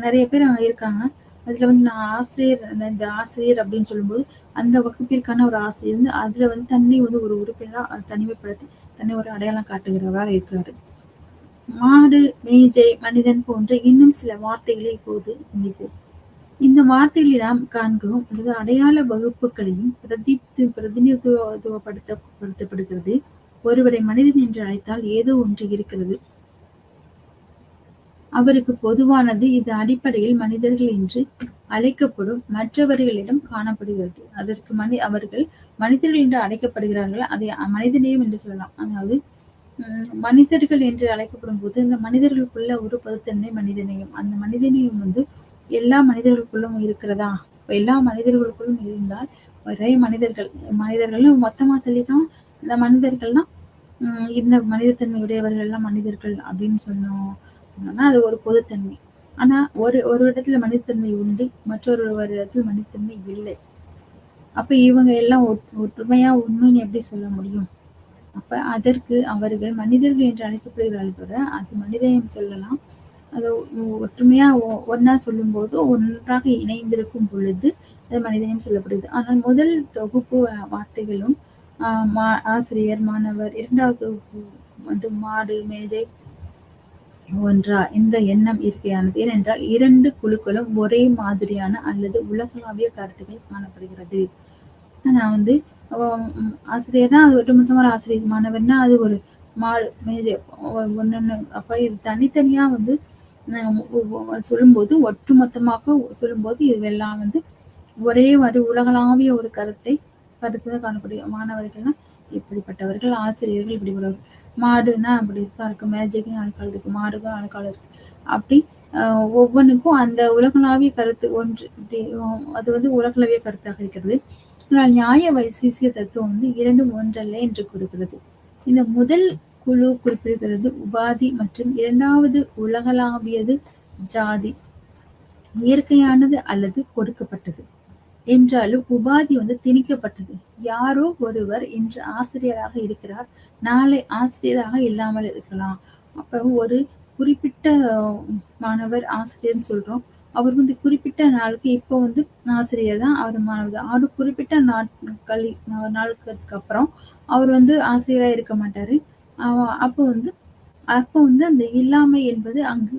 நிறைய பேர் இருக்காங்க. அதுல நான் ஆசிரியர், இந்த ஆசிரியர் அப்படின்னு சொல்லும்போது அந்த வகுப்பிற்கான ஒரு ஆசிரியர் அதுல தன்னை ஒரு உறுப்பினரா தனிமைப்படுத்தி தன்னை ஒரு அடையாளம் காட்டுகிறவராக இருக்கிறாரு. மாடு, மேஜை, மனிதன் போன்ற இன்னும் சில வார்த்தைகளை இப்போது சிந்திப்போம். இந்த வார்த்தைகளை நாம் காண்கிறோம் அல்லது அடையாள வகுப்புகளையும் பிரதிநிதித்துவப்படுத்தப்படுகிறது. ஒருவரை மனிதன் என்று அழைத்தால் ஏதோ ஒன்று இருக்கிறது, அவருக்கு பொதுவானது. இது அடிப்படையில் மனிதர்கள் என்று அழைக்கப்படும் மற்றவர்களிடம் காணப்படுகிறது. அதற்கு அவர்கள் மனிதர்கள் என்று அழைக்கப்படுகிறார்கள், அதை மனிதநேயம் என்று சொல்லலாம். அதாவது மனிதர்கள் என்று அழைக்கப்படும் போது இந்த மனிதர்களுக்குள்ள ஒரு பொதுத்தன்மை மனிதநேயம். அந்த மனிதநேயம் எல்லா மனிதர்களுக்குள்ளும் இருக்கிறதா? எல்லா மனிதர்களுக்குள்ளும் இருந்தால் ஒரே மனிதர்கள்னு மொத்தமா சொல்லிட்டோம். இந்த மனிதர்கள் தான் இந்த மனிதத்தன்மை உடையவர்கள் எல்லாம் மனிதர்கள் அப்படின்னு சொன்னோம்னா அது ஒரு பொதுத்தன்மை. ஆனா ஒரு இடத்துல மனிதத்தன்மை உண்டு, மற்றொரு இடத்துல மனிதத்தன்மை இல்லை. அப்ப இவங்க எல்லாம் ஒற்றுமையா உண்மைன்னு எப்படி சொல்ல முடியும்? அப்ப அதற்கு அவர்கள் மனிதர்கள் என்று அழைக்கப்படுகிறார்கள் கூட அது மனிதநேயம் சொல்லலாம். அது ஒற்றுமையா ஒன்னா சொல்லும் போது ஒன்றாக இணைந்திருக்கும் பொழுது அது மனிதநேயம் சொல்லப்படுது. ஆனால் முதல் தொகுப்பு வார்த்தைகளும் ஆசிரியர், மாணவர், இரண்டாவது தொகுப்பு மாடு, மேஜை ஒன்றா இந்த எண்ணம் இயற்கையானது. ஏனென்றால் இரண்டு குழுக்களும் ஒரே மாதிரியான அல்லது உலகளாவிய கருத்துக்கள் காணப்படுகிறது. நான் ஆசிரியர்னா அது ஒட்டுமொத்தமான ஆசிரியர், மாணவர்னா அது ஒரு மேஜை ஒன்னொன்னு. அப்ப இது தனித்தனியா சொல்லும்போது ஒட்டுமொத்தமாக சொல்லும்போது இதுவெல்லாம் ஒரே மாதிரி உலகளாவிய ஒரு கருத்து தான் காணப்படுகிறது. மாணவர்கள்னா இப்படிப்பட்டவர்கள், ஆசிரியர்கள் இப்படிப்பட்டவர்கள். மாடுன்னா அப்படித்தான் இருக்கு, மேஜைக்கு 4 கால் இருக்கு, மாடுக்கும் 4 கால் இருக்கு. அப்படி ஒவ்வொன்றுக்கும் அந்த உலகளாவிய கருத்து ஒன்று. இப்படி அது உலகளவிய கருத்தாக இருக்கிறது. ஆனால் நியாய வைசேசிய தத்துவம் இரண்டும் ஒன்றல்ல என்று கூறுகிறது. இந்த முதல் குழு குறிப்பிடுகிறது உபாதி மற்றும் இரண்டாவது உலகளாவியது ஜாதி. இயற்கையானது அல்லது கொடுக்கப்பட்டது. என்றாலும் உபாதி திணிக்கப்பட்டது. யாரோ ஒருவர் இன்று ஆசிரியராக இருக்கிறார், நாளை ஆசிரியராக இல்லாமல் இருக்கலாம். அப்ப ஒரு குறிப்பிட்ட மாணவர் ஆசிரியர்னு சொல்றோம். அவர் குறிப்பிட்ட நாளுக்கு இப்போ ஆசிரியர் தான், அவர் மாணவர். அவர் குறிப்பிட்ட நாட்களுக்கு அப்புறம் அவர் ஆசிரியரா இருக்க மாட்டாரு. அப்போ அந்த இல்லாமை என்பது அங்கு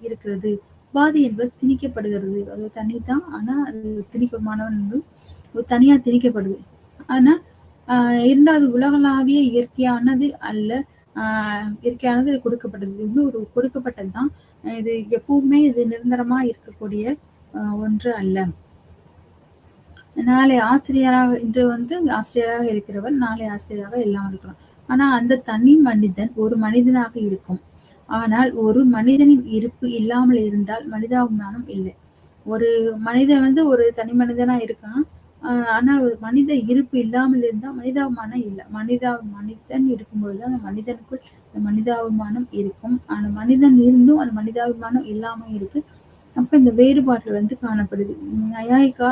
இருக்கிறது. உபாதி என்பது திணிக்கப்படுகிறது. அது தனிதான், ஆனா அது திணிக்கமானவன் தனியா திணிக்கப்படுது. ஆனா இரண்டாவது உலகளாவிய இயற்கையானது அல்ல, இயற்கையானது கொடுக்கப்பட்டது. இது ஒரு கொடுக்கப்பட்டதுதான். இது எப்பவுமே இது நிரந்தரமா இருக்கக்கூடிய ஒன்று அல்ல. நாளை ஆசிரியராக இன்று ஆசிரியராக இருக்கிறவர் நாளை ஆசிரியராக இல்லாமல் இருக்கலாம். ஆனா அந்த தனி மனிதன் ஒரு மனிதனாக இருக்கும். ஆனால் ஒரு மனிதனின் இருப்பு இல்லாமல் இருந்தால் மனிதாபிமானம் இல்லை. ஒரு மனிதன் ஒரு தனி மனிதனா இருக்கான். ஆனால் ஒரு மனித இருப்பு இல்லாமல் இருந்தால் மனிதாபிமானம் இல்லை. மனிதன் இருக்கும்பொழுது அந்த மனிதனுக்குள் அந்த மனிதாபிமானம் இருக்கும். ஆனா மனிதன் இருந்தும் அந்த மனிதாபிமானம் இல்லாம இருக்கு. அப்ப இந்த வேறுபாடு காணப்படுது. நயாயிகா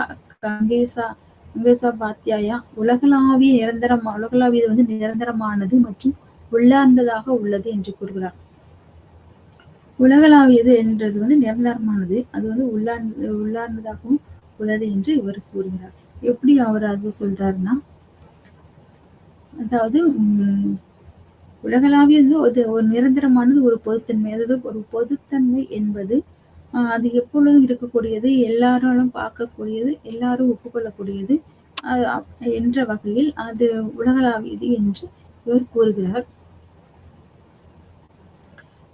பாத்தியாயா உலகளாவியது நிரந்தரமானது மற்றும் உள்ளார்ந்ததாக உள்ளது என்று கூறுகிறார். உலகளாவியது என்றது நிரந்தரமானது, அது உள்ளார்ந்ததாகவும் உள்ளது என்று இவர் கூறுகிறார். எப்படி அவர் அது சொல்றாருன்னா, அதாவது உலகளாவியது ஒரு நிரந்தரமானது, ஒரு பொதுத்தன்மை. அதாவது ஒரு பொதுத்தன்மை என்பது அது எப்பொழுதும் இருக்கக்கூடியது, எல்லாராலும் பார்க்கக்கூடியது, எல்லாரும் ஒப்புக்கொள்ளக்கூடியது என்ற வகையில் அது உலகளாவியது என்று இவர் கூறுகிறார்.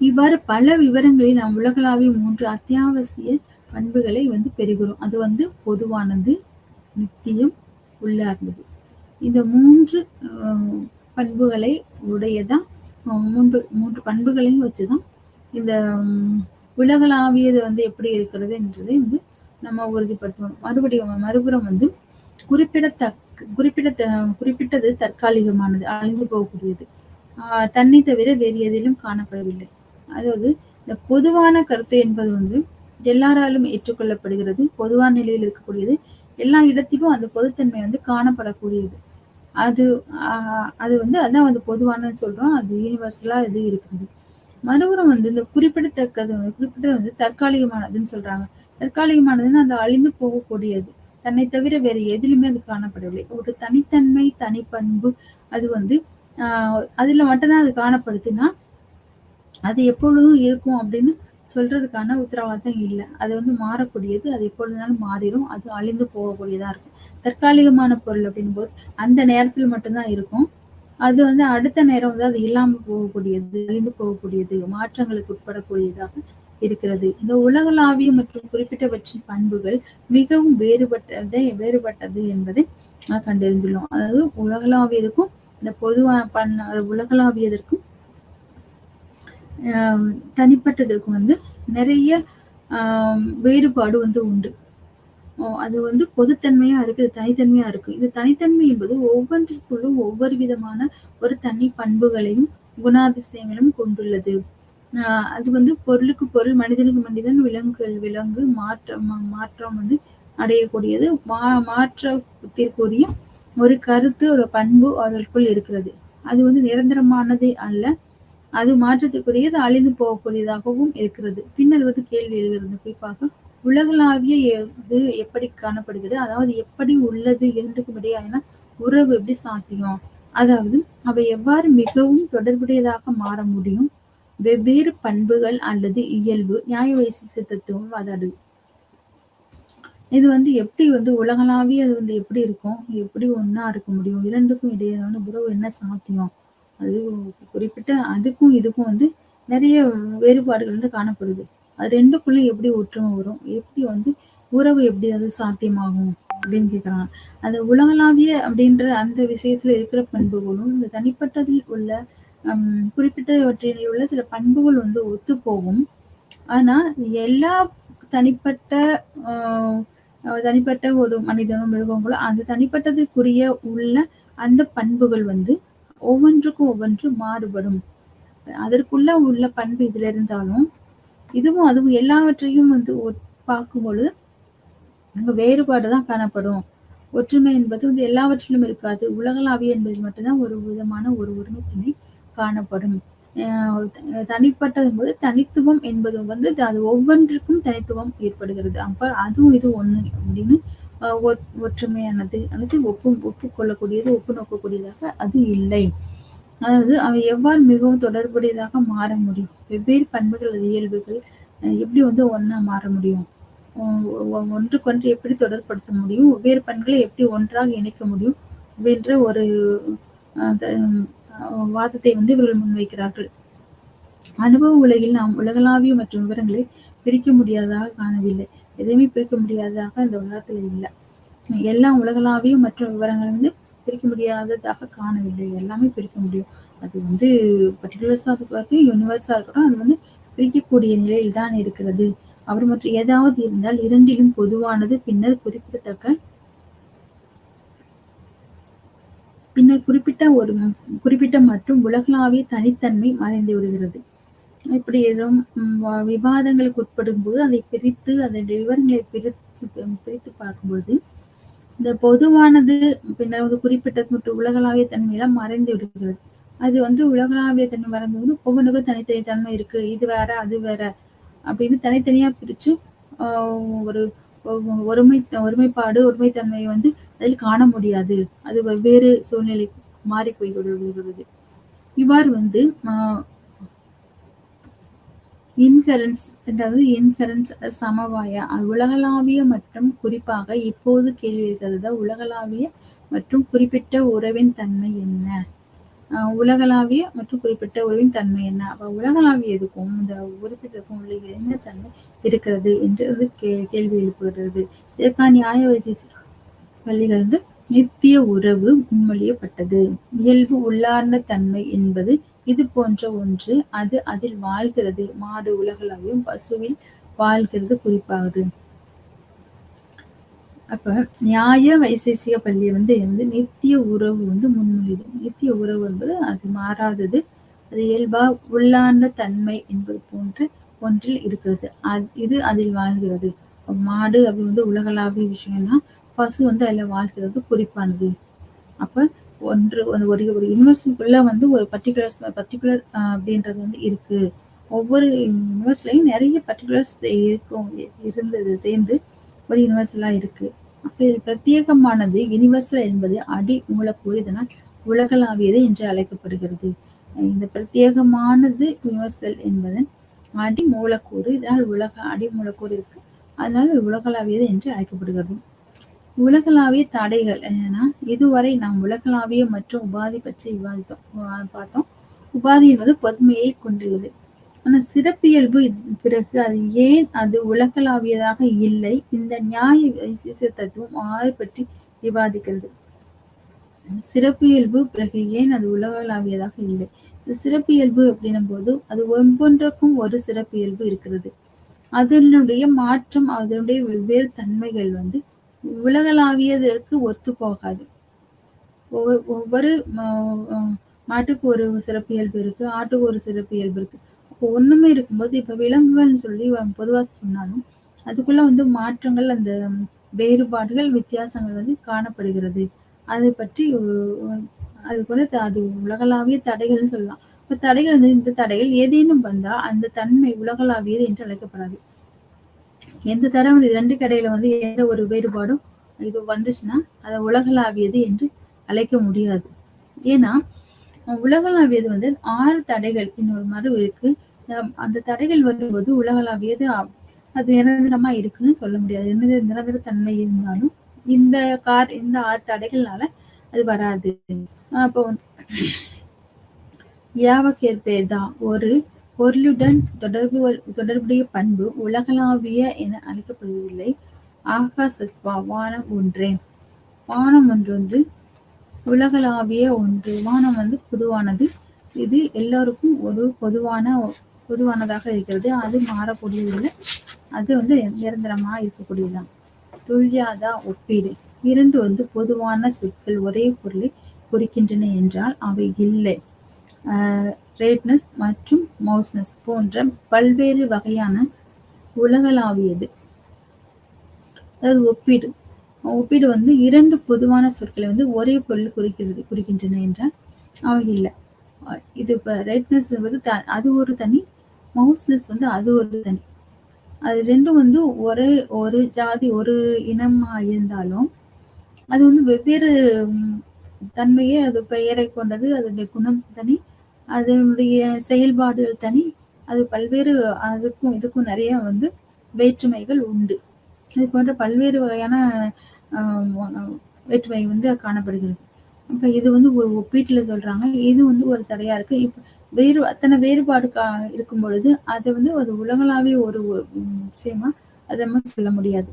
இவ்வாறு பல விவரங்களில் நாம் உலகளாவிய 3 அத்தியாவசிய பண்புகளை பெறுகிறோம். அது பொதுவானது, நித்தியம், உள்ளார்ந்தது. இந்த 3 பண்புகளை உடையதான், 3 பண்புகளையும் வச்சுதான் இந்த உலகளாவியது எப்படி இருக்கிறது என்றதை நம்ம உறுதிப்படுத்தணும். மறுபுறம் குறிப்பிட்டது தற்காலிகமானது, அழிந்து போகக்கூடியது. தன்னை தவிர வேறு எதிலும் காணப்படவில்லை. அதாவது இந்த பொதுவான கருத்து என்பது வந்து எல்லாராலும் ஏற்றுக்கொள்ளப்படுகிறது. பொதுவான நிலையில் இருக்கக்கூடியது. எல்லா இடத்திலும் அந்த பொதுத்தன்மை வந்து காணப்படக்கூடியது. அது அது வந்து அதான் வந்து பொதுவானன்னு சொல்றோம். அது யூனிவர்சலா இது இருக்குது. மறுபுறம் வந்து இந்த குறிப்பிட்டது வந்து தற்காலிகமானதுன்னு சொல்றாங்க. தற்காலிகமானதுன்னு அது அழிந்து போகக்கூடியது. தன்னை தவிர வேறு எதிலுமே அது காணப்படவில்லை. ஒரு தனித்தன்மை, தனிப்பண்பு அது வந்து அதுல மட்டும்தான் அது காணப்படுதுன்னா அது எப்பொழுதும் இருக்கும் அப்படின்னு சொல்றதுக்கான உத்தரவாதம் இல்லை. அது வந்து மாறக்கூடியது. அது எப்பொழுதுனாலும் மாறிடும். அது அழிந்து போகக்கூடியதா இருக்கும். தற்காலிகமான பொருள் அப்படின் போது அந்த நேரத்தில் மட்டும்தான் இருக்கும். அது வந்து அடுத்த நேரம் வந்து அது இல்லாம போகக்கூடியது, அழிந்து போகக்கூடியது, மாற்றங்களுக்கு உட்படக்கூடியதாக இருக்கிறது. இந்த உலகளாவிய மற்றும் குறிப்பிட்டவற்றின் பண்புகள் மிகவும் வேறுபட்டது என்பதை கண்டறிந்துள்ளோம். அதாவது உலகளாவியதுக்கும் இந்த பொதுவான உலகளாவியதற்கும் தனிப்பட்டதற்கும் வந்து நிறைய வேறுபாடு வந்து உண்டு. அது வந்து பொதுத்தன்மையா இருக்கு, தனித்தன்மையா இருக்கு. இது தனித்தன்மை என்பது ஒவ்வொன்றிற்குள்ளும் ஒவ்வொரு விதமான ஒரு தனி பண்புகளையும் குணாதிசயங்களும் கொண்டுள்ளது. அது வந்து பொருளுக்கு பொருள், மனிதனுக்கு மனிதன், விலங்குகள் விலங்கு மாற்றம் வந்து அடையக்கூடியது. மாற்றத்திற்குரிய ஒரு கருத்து, ஒரு பண்பு அவர்களுக்குள் இருக்கிறது. அது வந்து நிரந்தரமானதே அல்ல. அது மாற்றத்திற்குரியது, அழிந்து போகக்கூடியதாகவும் இருக்கிறது. பின்னர் வந்து கேள்வி எழுகிறது குறிப்பாக உலகளாவிய இது எப்படி காணப்படுகிறது, அதாவது எப்படி உள்ளது, இரண்டுக்கும் இடையான உறவு எப்படி சாத்தியம், அதாவது அவை எவ்வாறு மிகவும் தொடர்புடையதாக மாற முடியும், வெவ்வேறு பண்புகள் அல்லது இயல்பு நியாய வைசிய தத்துவம் வாதாடுது. இது வந்து எப்படி வந்து உலகளாவிய அது வந்து எப்படி இருக்கும், எப்படி ஒன்னா இருக்க முடியும், இரண்டுக்கும் இடையிலான உறவு என்ன சாத்தியம், அது குறிப்பிட்ட அதுக்கும் இதுக்கும் வந்து நிறைய வேறுபாடுகள் வந்து காணப்படுது. அது ரெண்டுக்குள்ள எப்படி ஒற்றுமை வரும், எப்படி வந்து உறவு எப்படி அது சாத்தியமாகும் அப்படின்னு கேட்குறாங்க. அந்த உலகளாவிய அப்படின்ற அந்த விஷயத்துல இருக்கிற பண்புகளும் இந்த தனிப்பட்டதில் உள்ள குறிப்பிட்டவற்றில் உள்ள சில பண்புகள் வந்து ஒத்து போகும். ஆனா எல்லா தனிப்பட்ட ஒரு மனிதனும் மிருகங்களும் அந்த தனிப்பட்டதுக்குரிய உள்ள அந்த பண்புகள் வந்து ஒவ்வொன்றுக்கும் ஒவ்வொன்று மாறுபடும். அதற்குள்ள உள்ள பண்பு இதுல இருந்தாலும் இதுவும் அதுவும் எல்லாவற்றையும் வந்து பார்க்கும் பொழுது அங்க வேறுபாடுதான் காணப்படும். ஒற்றுமை என்பது வந்து எல்லாவற்றிலும் இருக்காது. உலகளாவிய என்பது மட்டும்தான் ஒரு விதமான ஒரு ஒருமைத்தன்மை காணப்படும். தனிப்பட்டது போது தனித்துவம் என்பது வந்து அது ஒவ்வொன்றுக்கும் தனித்துவம் ஏற்படுகிறது. அப்ப அதுவும் இது ஒண்ணு அப்படின்னு ஒற்றுமையானது அல்லது ஒப்புக்கொள்ளக்கூடியது, ஒப்பு நோக்கக்கூடியதாக அது இல்லை. அதாவது அவை எவ்வாறு மிகவும் தொடர்புடையதாக மாற முடியும், வெவ்வேறு பண்புகள் இயல்புகள் எப்படி வந்து ஒன்னா மாற முடியும், ஒன்றுக்கொன்று எப்படி தொடர்படுத்த முடியும், வெவ்வேறு பண்புகளை எப்படி ஒன்றாக இணைக்க முடியும் அப்படின்ற ஒரு வாதத்தை வந்து இவர்கள் முன்வைக்கிறார்கள். அனுபவ உலகில் நாம் உலகளாவிய மற்றும் விவரங்களை பிரிக்க முடியாததாக காணவில்லை. எதையுமே பிரிக்க முடியாததாக இந்த உலகத்துல இல்லை. எல்லாம் உலகளாவிய மற்றும் விவரங்கள் வந்து பிரிக்க முடியாததாக காணவில்லை. எல்லாமே பிரிக்க முடியும். அது வந்து பர்டிகுலர்ஸா இருக்கட்டும், யூனிவர்ஸா இருக்கட்டும், அது வந்து பிரிக்கக்கூடிய நிலையில் தான் இருக்கிறது. அவர் மற்றும் ஏதாவது இருந்தால் இரண்டிலும் பொதுவானது, பின்னர் குறிப்பிட்ட மற்றும் உலகளாவிய தனித்தன்மை மறைந்து விடுகிறது. இப்படி விவாதங்களுக்கு உட்படும் போது அதை பிரித்து அதனுடைய விவரங்களை பிரித்து பார்க்கும்போது இந்த பொதுவானது பின்னர் வந்து குறிப்பிட்ட மற்றும் உலகளாவிய தன்மையெல்லாம் மறைந்து விடுகிறது. அது வந்து உலகளாவிய தன்மை மறைந்து ஒவ்வொன்றுக்கும் தனித்தனி தன்மை இருக்கு, இது வேற அது வேற அப்படின்னு தனித்தனியா பிரிச்சு ஒரு ஒருமைத்தன்மையை வந்து அதில் காண முடியாது. அது வெவ்வேறு சூழ்நிலை மாறி போய் விடுகிறது. இவ்வாறு வந்து இன்ஹெரன்ஸ் சமவாய உலகளாவிய மற்றும் குறிப்பாக இப்போது கேள்வி இருக்கிறது, உலகளாவிய மற்றும் குறிப்பிட்ட உறவின் தன்மை என்ன, உலகளாவிய மற்றும் குறிப்பிட்ட உறவின் தன்மை என்ன, அப்ப உலகளாவியதுக்கும் இந்த குறிப்பிட்டதுக்கும் உள்ள என்ன தன்மை இருக்கிறது என்று கேள்வி எழுப்புகிறது. இதற்கான நியாய வைசிய பள்ளிகள் வந்து நித்திய உறவு முன்மொழியப்பட்டது. இயல்பு உள்ளார்ந்த தன்மை என்பது இது போன்ற ஒன்று, அது அதில் வாழ்கிறது. மாடு உலகளாவியும் பசுவில் வாழ்கிறது குறிப்பாகுது. அப்ப நியாய வைசேசிக பள்ளி வந்து நித்திய உறவு முன்மொழியுது. நித்திய உறவு என்பது அது மாறாதது. அது இயல்பா உள்ளார்ந்த தன்மை என்பது போன்ற ஒன்றில் இருக்கிறது. இது அதில் வாழ்கிறது. மாடு அப்படி உலகளாவிய விஷயம்னா, பசு அதுல வாழ்கிறது குறிப்பானது. அப்ப ஒரு யூனிவர்ஸுக்குள்ள ஒரு பர்ட்டிகுலர் அப்படின்றது இருக்கு. ஒவ்வொரு யூனிவர்ஸ்லயும் நிறைய பர்ட்டிகுலர்ஸ் இருக்கும், இருந்தது சேர்ந்து ஒரு யூனிவர்சலா இருக்கு. அப்ப இது பிரத்யேகமானது யூனிவர்சல் என்பது அடி மூலக்கூறு, இதனால் உலகளாவியது என்று அழைக்கப்படுகிறது. இந்த பிரத்யேகமானது யூனிவர்சல் என்பதன் அடி மூலக்கூறு, இதனால் அடி மூலக்கூறு இருக்கு, அதனால உலகளாவியது என்று அழைக்கப்படுகிறது. உலகளாவிய தடைகள் என்னன்னா, இதுவரை நாம் உலகளாவிய மற்றும் உபாதி பற்றி பார்த்தோம். உபாதி என்பது பொதுமையை கொண்டுள்ளது. ஆனா சிறப்பியல்பு பிறகு அது உலகளாவியதாக இல்லை. இந்த நியாய வைசேஷ தத்துவம் 6 பற்றி விவாதிக்கிறது. சிறப்பியல்பு பிறகு ஏன் அது உலகளாவியதாக இல்லை. இந்த சிறப்பியல்பு அப்படின்னும் போது அது ஒவ்வொன்றுக்கும் ஒரு சிறப்பியல்பு இருக்கிறது. அதனுடைய மாற்றம், அதனுடைய வெவ்வேறு தன்மைகள் உலகளாவியதற்கு ஒத்து போகாது. ஒவ்வொரு மாட்டுக்கு ஒரு சிறப்பியல்பு இருக்கு, ஆட்டுக்கு ஒரு சிறப்பியல்பு இருக்கு. அப்போ ஒண்ணுமே இருக்கும்போது இப்ப விலங்குகள்னு சொல்லி பொதுவா சொன்னாலும் அதுக்குள்ள மாற்றங்கள், அந்த வேறுபாடுகள், வித்தியாசங்கள் காணப்படுகிறது. அது பற்றி அது கூட அது உலகளாவிய தடைகள்னு சொல்லலாம். இப்ப தடைகள் இந்த தடைகள் ஏதேனும் வந்தா அந்த தன்மை உலகளாவியது என்று அழைக்கப்படாது. எந்த தடை இரண்டு கடையில எந்த ஒரு வேறுபாடும் இது வந்துச்சுன்னா அதை உலகளாவியது என்று அழைக்க முடியாது. ஏன்னா உலகளாவியது 6 தடைகள் இன்னொரு மரபு இருக்கு. அந்த தடைகள் வரும்போது உலகளாவியது அது நிரந்தரமா இருக்குன்னு சொல்ல முடியாது. நிரந்தர தன்மை இருந்தாலும் இந்த 6 தடைகள்னால அது வராது. அப்போ வியாபகேற்பேதா ஒரு பொருளுடன் தொடர்புடைய பண்பு உலகளாவிய என அழைக்கப்படுவதில்லை. ஆகாசத்வா வானம் ஒன்றே. வானம் ஒன்று உலகளாவிய ஒன்று. வானம் பொதுவானது. இது எல்லோருக்கும் ஒரு பொதுவானதாக இருக்கிறது. அது மாறக்கூடியதில்லை. அது நிரந்தரமா இருக்கக்கூடியதுதான். துல்லியாதா ஒப்பீடு. 2 பொதுவான சொற்கள் ஒரே பொருளை குறிக்கின்றன என்றால் அவை இல்லை. ரேட்னஸ் மற்றும் மவுஸ்னஸ் போன்ற பல்வேறு வகையான உலகளாவியது. அதாவது ஒப்பீடு 2 பொதுவான சொற்களை ஒரே பொருள் குறிக்கின்றன என்றால் அவை இல்லை. இது இப்ப ரேட்னஸ் என்பது அது ஒரு தனி, மவுஸ்னஸ் அது ஒரு தனி. அது ரெண்டும் ஒரே ஒரு ஜாதி, ஒரு இனமா இருந்தாலும் அது வெவ்வேறு தன்மையே, அது பெயரை கொண்டது, அதனுடைய குணம் தனி, அதனுடைய செயல்பாடுகள் தனி. அது பல்வேறு, அதுக்கும் இதுக்கும் நிறைய வேற்றுமைகள் உண்டு. இது போன்ற பல்வேறு வகையான வேற்றுமை காணப்படுகிறது. அப்ப இது ஒரு ஒப்பீட்டுல சொல்றாங்க. இது ஒரு தடையா இருக்கு. இப்ப அத்தனை வேறுபாடு இருக்கும் பொழுது அதை அது உலகளாவிய ஒரு விஷயமா அதை நம்ம சொல்ல முடியாது.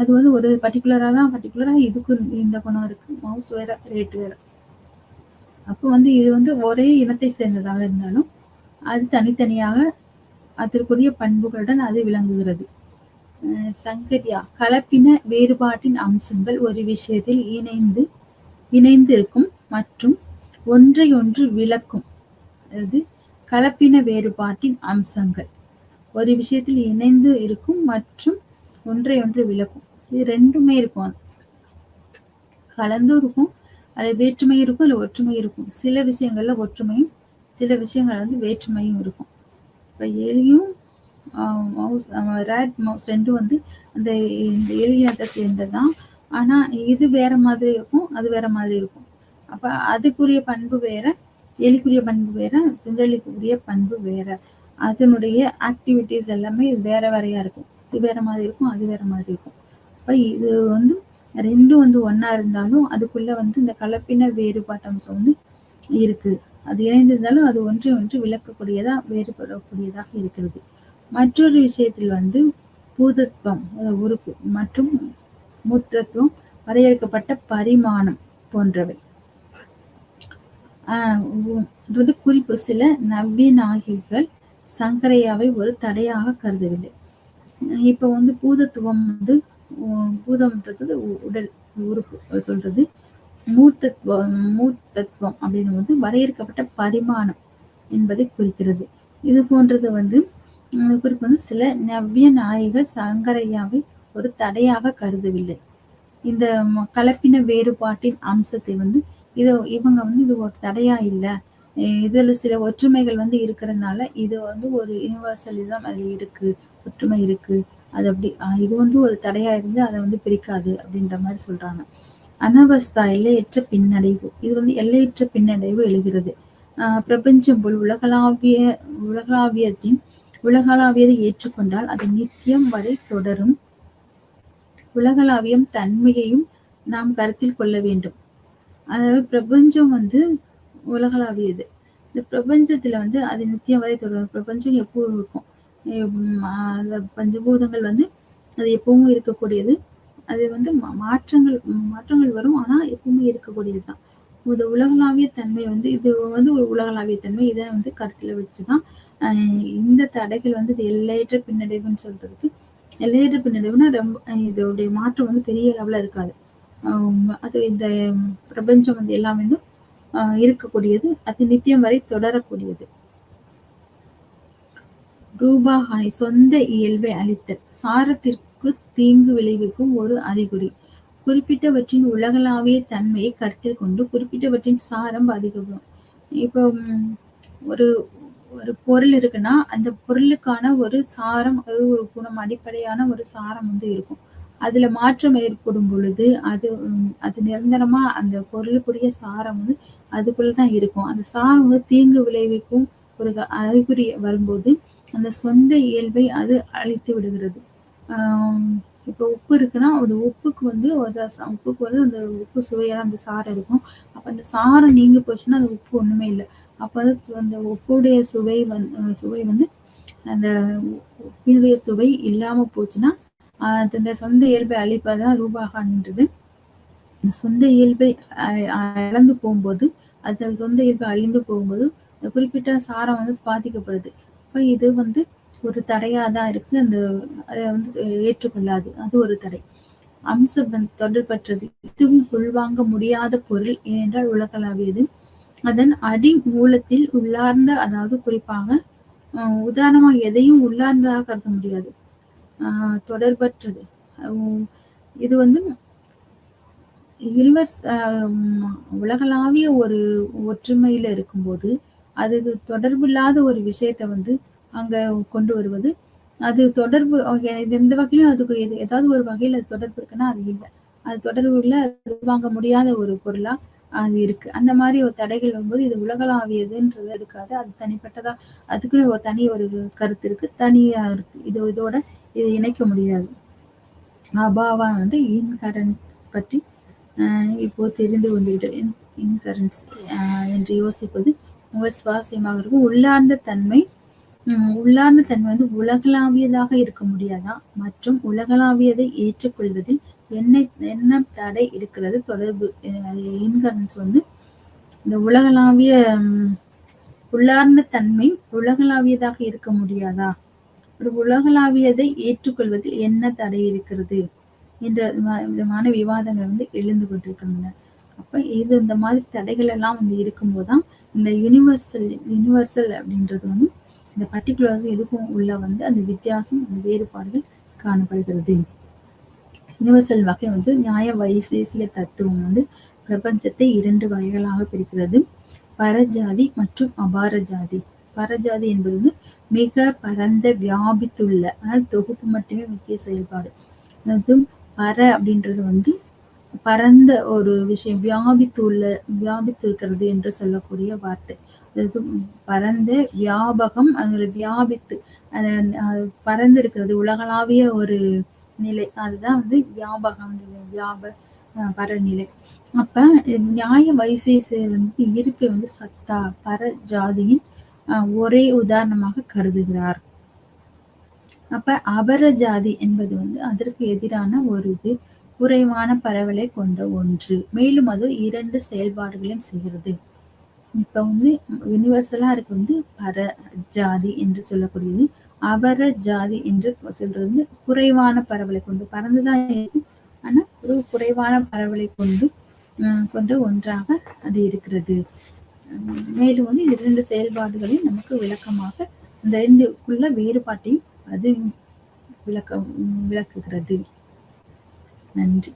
அது ஒரு பர்டிகுலரா இதுக்கு இந்த குணம் இருக்கு, மவுஸ் வேற, ரேட் வேற. அப்போ இது ஒரே இனத்தை சேர்ந்ததாக இருந்தாலும் அது தனித்தனியாக அதற்குரிய பண்புகளுடன் அது விளங்குகிறது. சங்கரியா கலப்பின வேறுபாட்டின் அம்சங்கள் ஒரு விஷயத்தில் இணைந்து இருக்கும் மற்றும் ஒன்றை ஒன்று விளக்கும். அதாவது கலப்பின வேறுபாட்டின் அம்சங்கள் ஒரு விஷயத்தில் இணைந்து இருக்கும் மற்றும் ஒன்றை ஒன்று விளக்கும். இது ரெண்டுமே இருக்கும். கலந்தும் இருக்கும், அது வேற்றுமை இருக்கும், இல்லை ஒற்றுமை இருக்கும். சில விஷயங்கள்ல ஒற்றுமையும் சில விஷயங்கள் வேற்றுமையும் இருக்கும். இப்போ எலியும் ரேட் மவுஸ் ரெண்டும் அந்த எலி இனத்தை சேர்ந்ததுதான். ஆனா இது வேற மாதிரி இருக்கும், அது வேற மாதிரி இருக்கும். அப்ப அதுக்குரிய பண்பு வேற, எலிக்குரிய பண்பு வேற, சுண்டெலிக்குரிய பண்பு வேற. அதனுடைய ஆக்டிவிட்டிஸ் எல்லாமே வேற வேறையா இருக்கும். இது வேற மாதிரி இருக்கும், அது வேற மாதிரி இருக்கும். அப்ப இது ரெண்டும் ஒன்னா இருந்தாலும் அதுக்குள்ள இந்த கலப்பின வேறுபாட்டு அம்சம் இருக்கு. அது இணைந்திருந்தாலும் அது ஒன்றை ஒன்று விளக்கக்கூடியதா, வேறுபடக்கூடியதாக இருக்கிறது. மற்றொரு விஷயத்தில் பூதத்துவம் உறுப்பு மற்றும் மூத்திரத்துவம், வரையறுக்கப்பட்ட பரிமாணம் போன்றவை. குறிப்பு: சில நவீனாகிகள் சங்கரையாவை ஒரு தடையாக கருதவில்லை. இப்ப பூதத்துவம் பூதம்ன்றது உடல் உறுப்பு சொல்றது. மூர்த்தத்துவம் அப்படின்னு வந்து வரையறுக்கப்பட்ட பரிமாணம் என்பதை குறிக்கிறது. இது போன்றது வந்து குறிப்பு வந்து சில நவ்ய நாயகர் சங்கரையாவை ஒரு தடையாக கருதவில்லை. இந்த கலப்பின வேறுபாட்டின் அம்சத்தை வந்து இவங்க வந்து இது ஒரு தடையா இல்லை, இதுல சில ஒற்றுமைகள் வந்து இருக்கிறதுனால இது வந்து ஒரு யூனிவர்சலிசம் அது இருக்கு, ஒற்றுமை இருக்கு, அது அப்படி இது வந்து ஒரு தடையா இருந்து அதை வந்து பிரிக்காது அப்படின்ற மாதிரி சொல்றாங்க. அனவஸ்தா எல்லையற்ற பின்னடைவு, இது வந்து எல்லையற்ற பின்னடைவு எழுகிறது. பிரபஞ்சம் போல் உலகளாவியதை ஏற்றுக்கொண்டால் அது நித்தியம் வரை தொடரும் உலகளாவியம் தன்மையையும் நாம் கருத்தில் கொள்ள வேண்டும். அதாவது பிரபஞ்சம் வந்து உலகளாவியது. இந்த பிரபஞ்சத்துல வந்து அது நித்தியம் வரை தொடரும். பிரபஞ்சம் எப்பவும் இருக்கும். அந்த பஞ்சபூதங்கள் வந்து அது எப்பவும் இருக்கக்கூடியது. அது வந்து மாற்றங்கள் வரும், ஆனா எப்பவுமே இருக்கக்கூடியதுதான். இந்த உலகளாவிய தன்மை வந்து இது வந்து ஒரு உலகளாவிய தன்மை. இதை வந்து கருத்துல வச்சுதான் இந்த தடைகள் வந்து இது எல்லையற்ற பின்னடைவுன்னு சொல்றதுக்கு, எல்லையற்ற பின்னடைவுனா ரொம்ப இதோடைய மாற்றம் வந்து பெரிய அளவுல இருக்காது. அது இந்த பிரபஞ்சம் வந்து எல்லாம் வந்து இருக்கக்கூடியது, அது நித்தியம் வரை தொடரக்கூடியது. ரூபாகானை சொந்த இயல்பை அளித்தல் சாரத்திற்கு தீங்கு விளைவிக்கும் ஒரு அறிகுறி. குறிப்பிட்டவற்றின் உலகளாவிய தன்மையை கருத்தில் கொண்டு குறிப்பிட்டவற்றின் சாரம் பாதிக்கப்படும். இப்போ ஒரு ஒரு பொருள் இருக்குன்னா அந்த பொருளுக்கான ஒரு சாரம், ஒரு குணம், அடிப்படையான ஒரு சாரம் வந்து இருக்கும். அதுல மாற்றம் ஏற்படும் பொழுது அது நிரந்தரமா அந்த பொருளுக்குரிய சாரம் வந்து அதுக்குள்ளதான் இருக்கும். அந்த சாரம் வந்து தீங்கு விளைவிக்கும் ஒரு அறிகுறி வரும்போது அந்த சொந்த இயல்பை அது அழித்து விடுகிறது. இப்போ உப்பு இருக்குன்னா ஒரு உப்புக்கு வந்து அந்த உப்பு சுவையான அந்த சாரம் இருக்கும். அப்ப அந்த சாரம் நீங்கி போச்சுன்னா அந்த உப்பு ஒண்ணுமே இல்லை. அப்ப வந்து அந்த உப்புடைய சுவை வந்து அந்த உப்பினுடைய சுவை இல்லாம போச்சுன்னா அந்த சொந்த இயல்பை அழிப்பதான் ரூபாகான்ன்றது. சொந்த இயல்பை இழந்து போகும்போது, அது சொந்த இயல்பை அழிந்து போகும்போது குறிப்பிட்ட சாரம் வந்து பாதிக்கப்படுது. அப்ப இது வந்து ஒரு தடையாதான் இருக்கு. அதை வந்து ஏற்றுக்கொள்ளாது. அது ஒரு தடை. அம்சம் தொடர்பற்றது. இதுவும் உள்வாங்க முடியாத பொருள் ஏனென்றால் உலகளாவியது. அதன் அடி மூலத்தில் உள்ளார்ந்த, அதாவது குறிப்பாக உதாரணமா எதையும் உள்ளார்ந்ததாக கருத முடியாது. தொடர்பற்றது. இது வந்து யூனிவர்ஸ் உலகளாவிய ஒரு ஒற்றுமையில இருக்கும்போது அது தொடர்பு இல்லாத ஒரு விஷயத்த வந்து அங்க கொண்டு வருவது, அது தொடர்பு எந்த வகையிலும் அதுக்கு ஏதாவது ஒரு வகையில தொடர்பு இருக்குன்னா அது இல்லை. அது தொடர்பு இல்லை, வாங்க முடியாத ஒரு பொருளா அது இருக்கு. அந்த மாதிரி ஒரு தடைகள் வரும்போது இது உலகளாவியதுன்றது எடுக்காது. அது தனிப்பட்டதா அதுக்குன்னு ஒரு தனி ஒரு கருத்து இருக்கு, தனியா இருக்கு. இதோட இதை இணைக்க முடியாது. அபாவா வந்து இன்கரண்ட் பற்றி இப்போ தெரிந்து கொண்டீர்கள். இன்கரன்ஸ் என்று யோசிப்பது உங்கள் சுவாரஸ்யமாக இருக்கும். உள்ளார்ந்த தன்மை வந்து உலகளாவியதாக இருக்க முடியாதா மற்றும் உலகளாவியதை ஏற்றுக்கொள்வதில் என்ன தடை இருக்கிறது? தொடர்பு இன்கரன்ஸ் வந்து இந்த உலகளாவிய உள்ளார்ந்த தன்மை உலகளாவியதாக இருக்க முடியாதா, ஒரு உலகளாவியதை ஏற்றுக்கொள்வதில் என்ன தடை இருக்கிறது என்ற விதமான விவாதங்கள் வந்து எழுந்து கொண்டிருக்கின்றன. அப்ப இந்த மாதிரி தடைகள் எல்லாம் வந்து இருக்கும்போதுதான் இந்த யூனிவர்சல் அப்படின்றது வந்து இந்த பர்டிகுலர்ஸ் எதுக்கும் உள்ள வந்து அந்த வித்தியாசம், அந்த வேறுபாடுகள் காணப்படுகிறது. யுனிவர்சல் வகை வந்து நியாய வைசேசிய தத்துவம் வந்து பிரபஞ்சத்தை 2 வகைகளாக பிரிக்கிறது. பரஜாதி மற்றும் அபார ஜாதி. பரஜாதி என்பது வந்து மிக பரந்த வியாபித்துள்ள, ஆனால் தொகுப்பு மட்டுமே முக்கிய செயல்பாடு. அதாவது பர அப்படின்றது வந்து பரந்த ஒரு விஷயம், வியாபித்து இருக்கிறது என்று சொல்லக்கூடிய வார்த்தை. அதாவது பரந்த வியாபகம், அதோட வியாபித்து பரந்து இருக்கிறது, உலகளாவிய ஒரு நிலை, அதுதான் வந்து வியாபகம், பரநிலை. அப்ப நியாய வைசேசிய வந்து இருப்பை வந்து சத்தா பர ஜாதியின் ஒரே உதாரணமாக கருதுகிறார். அப்ப அபர ஜாதி என்பது வந்து அதற்கு எதிரான ஒரு குறைவான பரவலை கொண்ட ஒன்று, மேலும் அது 2 செயல்பாடுகளையும் செய்கிறது. இப்ப வந்து யூனிவர்சலா இருக்கு வந்து பர ஜாதி என்று சொல்லக்கூடியது, அபர ஜாதி என்று சொல்றது வந்து குறைவான பரவலை கொண்டு, பறந்துதான் இருக்கும், ஆனா ஒரு குறைவான பரவலை கொண்ட ஒன்றாக அது இருக்கிறது. மேலும் வந்து இது 2 செயல்பாடுகளையும் நமக்கு விளக்கமாக இந்த 2க்குள்ள வேறுபாட்டையும் அது விளக்குகிறது. நன்றி.